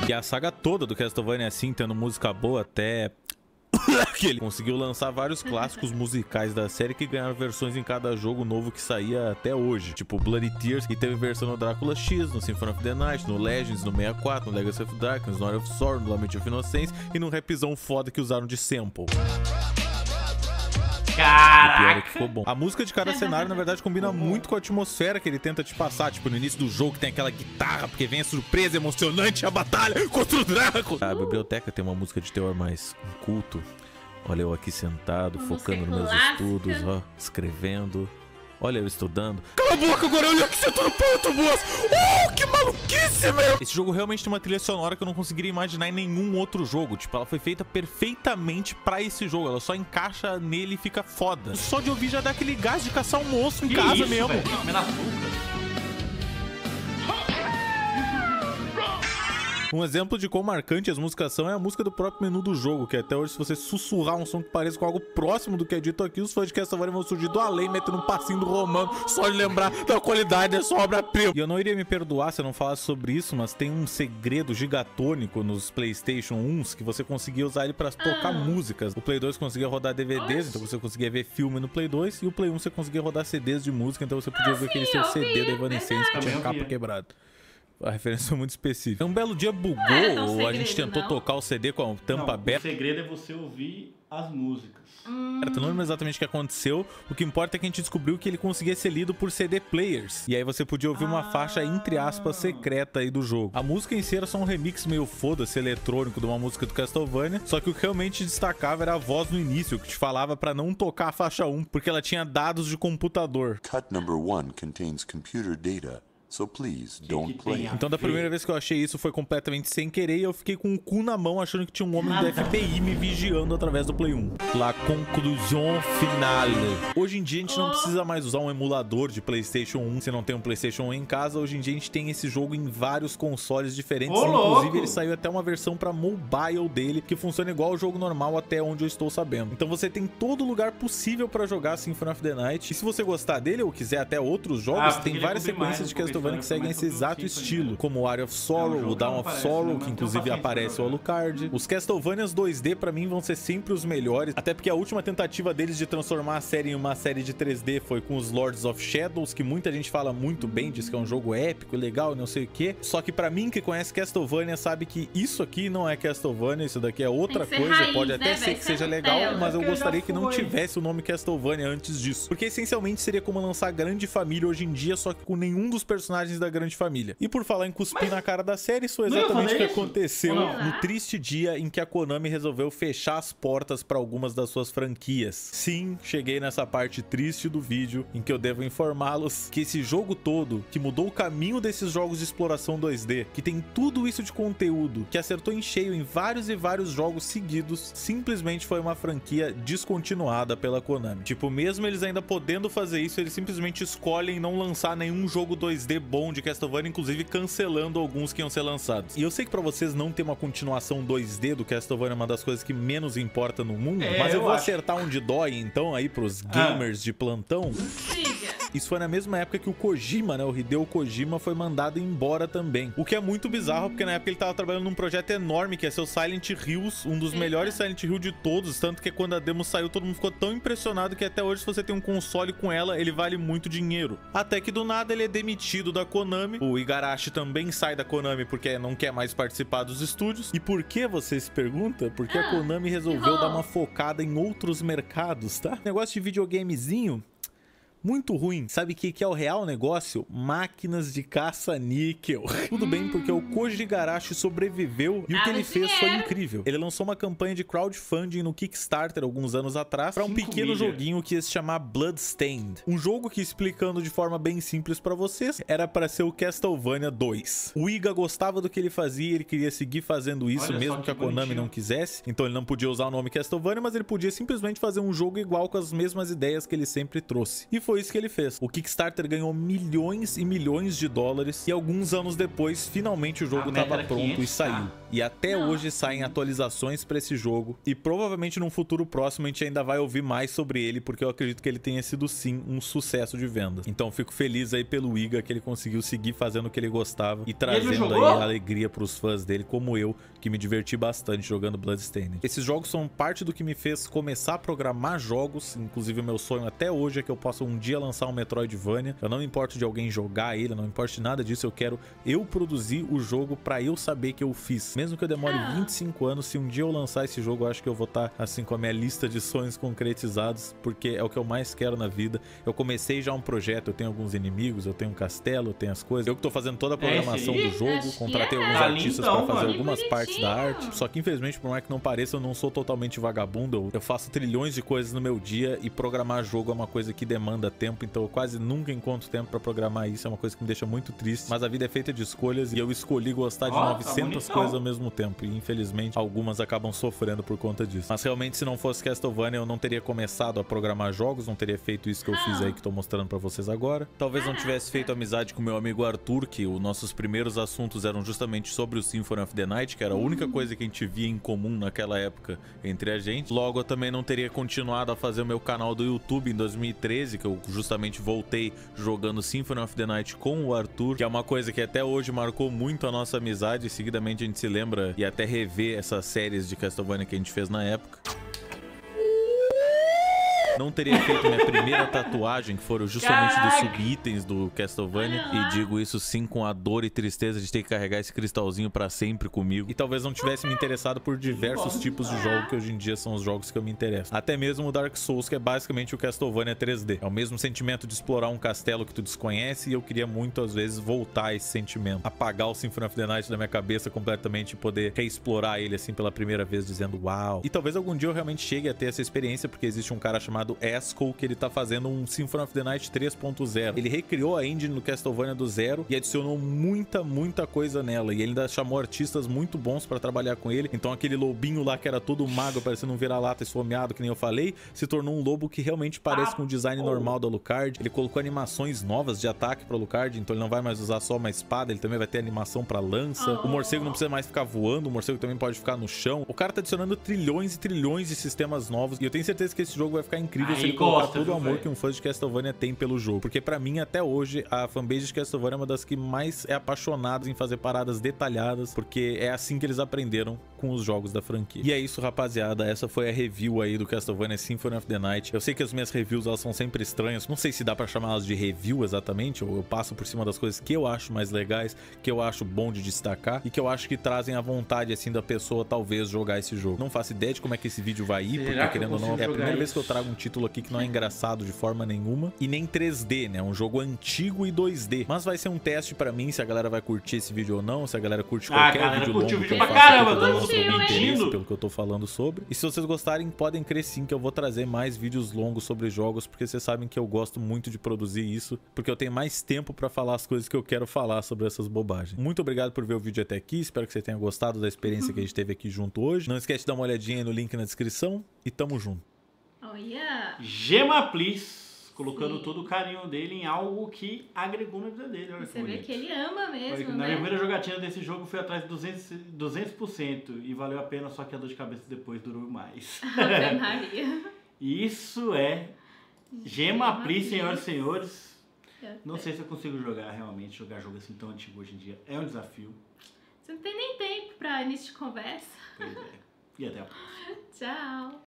E a saga toda do Castlevania é assim, tendo música boa até... que ele conseguiu lançar vários clássicos musicais da série que ganharam versões em cada jogo novo que saía até hoje. Tipo Bloody Tears, que teve versão no Drácula X, no Symphony of the Night, no Legends, no 64, no Legacy of Darkness, no Hour of Sorrow, no Lament of Innocence e num rapzão foda que usaram de sample. Caraca! Que ficou bom. A música de cada cenário, na verdade, combina muito com a atmosfera que ele tenta te passar. Tipo, no início do jogo que tem aquela guitarra, porque vem a surpresa emocionante, a batalha contra o Drácula. A biblioteca tem uma música de teor mais culto. Olha eu aqui sentado, focando nos meus estudos, ó, escrevendo. Olha eu estudando. Cala a boca agora, olha que você tá no ponto, moço! Oh, que maluquice, meu! Esse jogo realmente tem uma trilha sonora que eu não conseguiria imaginar em nenhum outro jogo. Tipo, ela foi feita perfeitamente pra esse jogo. Ela só encaixa nele e fica foda. Só de ouvir já dá aquele gás de caçar um monstro em casa mesmo. Um exemplo de quão marcante as músicas são é a música do próprio menu do jogo, que até hoje, se você sussurrar um som que pareça com algo próximo do que é dito aqui, os fãs de Castlevania vão surgir do além, metendo um passinho do romano, só de lembrar da qualidade dessa obra-prima. E eu não iria me perdoar se eu não falasse sobre isso, mas tem um segredo gigatônico nos PlayStation 1s, que você conseguia usar ele pra tocar músicas. O Play 2 conseguia rodar DVDs, então você conseguia ver filme no Play 2, e o Play 1 você conseguia rodar CDs de música, então você podia ver aquele seu CD da Evanescence que tinha capa quebrada. A referência é muito específica. Um belo dia bugou, ou a gente tentou tocar o CD com a tampa aberta. O segredo é você ouvir as músicas. Eu não lembro exatamente o que aconteceu. O que importa é que a gente descobriu que ele conseguia ser lido por CD players. E aí você podia ouvir uma faixa, entre aspas, secreta aí do jogo. A música em si era só um remix meio foda-se eletrônico de uma música do Castlevania. Só que o que realmente destacava era a voz no início, que te falava pra não tocar a faixa 1, porque ela tinha dados de computador. Cut number 1 contains computer data. So please, don't play. Então da primeira vez que eu achei isso foi completamente sem querer e eu fiquei com o cu na mão achando que tinha um homem do FBI me vigiando através do Play 1. La conclusion finale. Hoje em dia a gente não precisa mais usar um emulador de PlayStation 1 se não tem um PlayStation 1 em casa. Hoje em dia a gente tem esse jogo em vários consoles diferentes. Inclusive ele saiu até uma versão pra mobile dele que funciona igual ao jogo normal até onde eu estou sabendo. Então você tem todo lugar possível pra jogar Symphony of the Night. E se você gostar dele ou quiser até outros jogos, tem várias sequências de Castlevania que seguem esse exato estilo, como o Hour of Sorrow, o Dawn of Sorrow, que inclusive aparece o Alucard. Os Castlevanias 2D pra mim vão ser sempre os melhores, até porque a última tentativa deles de transformar a série em uma série de 3D foi com os Lords of Shadows, que muita gente fala muito bem, diz que é um jogo épico, legal, não sei o que. Só que pra mim, que conhece Castlevania, sabe que isso aqui não é Castlevania, isso daqui é outra coisa, raiz, pode até ser que seja legal, mas eu gostaria que não tivesse o nome Castlevania antes disso, porque essencialmente seria como lançar Grande Família hoje em dia, só que com nenhum dos personagens personagens da grande família. E por falar em cuspir na cara da série, isso é exatamente o que aconteceu no triste dia em que a Konami resolveu fechar as portas para algumas das suas franquias. Sim, cheguei nessa parte triste do vídeo em que eu devo informá-los que esse jogo todo, que mudou o caminho desses jogos de exploração 2D, que tem tudo isso de conteúdo, que acertou em cheio em vários e vários jogos seguidos, simplesmente foi uma franquia descontinuada pela Konami. Tipo, mesmo eles ainda podendo fazer isso, eles simplesmente escolhem não lançar nenhum jogo 2D bom de Castlevania, inclusive cancelando alguns que iam ser lançados. E eu sei que pra vocês não ter uma continuação 2D do Castlevania é uma das coisas que menos importa no mundo, mas eu vou acertar onde dói então aí pros gamers de plantão. Isso foi na mesma época que o Kojima, né, o Hideo Kojima, foi mandado embora também. O que é muito bizarro, porque na época ele tava trabalhando num projeto enorme, que é seu Silent Hills, um dos melhores Silent Hill de todos, tanto que quando a demo saiu, todo mundo ficou tão impressionado que até hoje, se você tem um console com ela, ele vale muito dinheiro. Até que do nada ele é demitido da Konami, o Igarashi também sai da Konami porque não quer mais participar dos estúdios. E por que, você se pergunta? Porque a Konami resolveu dar uma focada em outros mercados, tá? Negócio de videogamezinho muito ruim. Sabe o que é o real negócio? Máquinas de caça-níquel. Tudo bem, porque o Koji Igarashi sobreviveu e o que ele fez foi incrível. Ele lançou uma campanha de crowdfunding no Kickstarter alguns anos atrás para um pequeno joguinho que ia se chamar Bloodstained. Um jogo que, explicando de forma bem simples para vocês, era para ser o Castlevania 2. O Iga gostava do que ele fazia, ele queria seguir fazendo isso, mesmo que a Konami não quisesse. Então ele não podia usar o nome Castlevania, mas ele podia simplesmente fazer um jogo igual com as mesmas ideias que ele sempre trouxe. E foi isso que ele fez. O Kickstarter ganhou milhões e milhões de dólares e alguns anos depois, finalmente o jogo estava pronto e saiu. E até hoje saem atualizações para esse jogo e provavelmente num futuro próximo a gente ainda vai ouvir mais sobre ele, porque eu acredito que ele tenha sido sim um sucesso de vendas. Então fico feliz aí pelo Iga, que ele conseguiu seguir fazendo o que ele gostava e trazendo aí alegria pros fãs dele, como eu, que me diverti bastante jogando Bloodstained. Esses jogos são parte do que me fez começar a programar jogos, inclusive o meu sonho até hoje é que eu possa um dia lançar um Metroidvania. Eu não me importo de alguém jogar ele, eu não me importo de nada disso, eu quero eu produzir o jogo pra eu saber que eu fiz. Mesmo que eu demore 25 anos, se um dia eu lançar esse jogo, eu acho que eu vou estar assim com a minha lista de sonhos concretizados, porque é o que eu mais quero na vida. Eu comecei já um projeto, eu tenho alguns inimigos, eu tenho um castelo, eu tenho as coisas. Eu que tô fazendo toda a programação do jogo, contratei alguns artistas pra fazer algumas partes da arte. Só que infelizmente, por mais que não pareça, eu não sou totalmente vagabundo. Eu faço trilhões de coisas no meu dia e programar jogo é uma coisa que demanda tempo, então eu quase nunca encontro tempo pra programar isso. É uma coisa que me deixa muito triste, mas a vida é feita de escolhas e eu escolhi gostar de 900 coisas ao mesmo tempo, e infelizmente algumas acabam sofrendo por conta disso. Mas realmente, se não fosse Castlevania, eu não teria começado a programar jogos, não teria feito isso que eu fiz aí, que tô mostrando pra vocês agora. Talvez não tivesse feito amizade com meu amigo Arthur, que os nossos primeiros assuntos eram justamente sobre o Symphony of the Night, que era a única coisa que a gente via em comum naquela época entre a gente. Logo, eu também não teria continuado a fazer o meu canal do YouTube em 2013, que eu justamente voltei jogando Symphony of the Night com o Arthur, que é uma coisa que até hoje marcou muito a nossa amizade, e seguidamente a gente se lembra e até rever essas séries de Castlevania que a gente fez na época. Não teria feito minha primeira tatuagem, que foram justamente dos sub-itens do Castlevania. E digo isso sim com a dor e tristeza de ter que carregar esse cristalzinho pra sempre comigo. E talvez não tivesse me interessado por diversos tipos de jogo que hoje em dia são os jogos que eu me interesso. Até mesmo o Dark Souls, que é basicamente o Castlevania 3D. É o mesmo sentimento de explorar um castelo que tu desconhece, e eu queria muito, às vezes, voltar a esse sentimento. Apagar o Symphony of the Night da minha cabeça completamente e poder reexplorar ele assim pela primeira vez, dizendo uau. E talvez algum dia eu realmente chegue a ter essa experiência, porque existe um cara chamado Esco, que ele tá fazendo um Symphony of the Night 3.0. Ele recriou a engine do Castlevania do zero e adicionou muita coisa nela, e ele ainda chamou artistas muito bons pra trabalhar com ele. Então aquele lobinho lá que era todo magro, parecendo um vira-lata esfomeado, que nem eu falei, se tornou um lobo que realmente parece com o design normal do Alucard. Ele colocou animações novas de ataque pro Alucard, então ele não vai mais usar só uma espada, ele também vai ter animação pra lança. O morcego não precisa mais ficar voando, o morcego também pode ficar no chão. O cara tá adicionando trilhões e trilhões de sistemas novos, e eu tenho certeza que esse jogo vai ficar incrível se ele colocar todo o amor que um fã de Castlevania tem pelo jogo. Porque pra mim, até hoje, a fanbase de Castlevania é uma das que mais é apaixonada em fazer paradas detalhadas, porque é assim que eles aprenderam com os jogos da franquia. E é isso, rapaziada, essa foi a review aí do Castlevania Symphony of the Night. Eu sei que as minhas reviews, elas são sempre estranhas, não sei se dá pra chamá-las de review exatamente, ou eu passo por cima das coisas que eu acho mais legais, que eu acho bom de destacar, e que eu acho que trazem a vontade, assim, da pessoa talvez jogar esse jogo. Não faço ideia de como é que esse vídeo vai ir, porque querendo ou não, é a primeira vez que eu trago um título aqui que não é engraçado de forma nenhuma, e nem 3D, né, um jogo antigo e 2D, mas vai ser um teste pra mim, se a galera vai curtir esse vídeo ou não, se a galera curte qualquer vídeo longo, vídeo pra caramba, todo mundo pedindo, pelo que eu tô falando sobre. E se vocês gostarem, podem crer sim que eu vou trazer mais vídeos longos sobre jogos, porque vocês sabem que eu gosto muito de produzir isso, porque eu tenho mais tempo pra falar as coisas que eu quero falar sobre essas bobagens. Muito obrigado por ver o vídeo até aqui, espero que você tenha gostado da experiência que a gente teve aqui junto hoje. Não esquece de dar uma olhadinha aí no link na descrição e tamo junto. Oh, yeah. Gema Please, colocando todo o carinho dele em algo que agregou na vida dele. Olha, você vê que ele ama mesmo, Na minha primeira jogatina desse jogo, fui atrás de 200% e valeu a pena, só que a dor de cabeça depois durou mais. Ave Maria. Isso é Gema Please, senhoras e senhores. Não sei se eu consigo jogar jogo assim tão antigo hoje em dia. É um desafio. Você não tem nem tempo pra início de conversa. Pois é. E até a próxima. Tchau.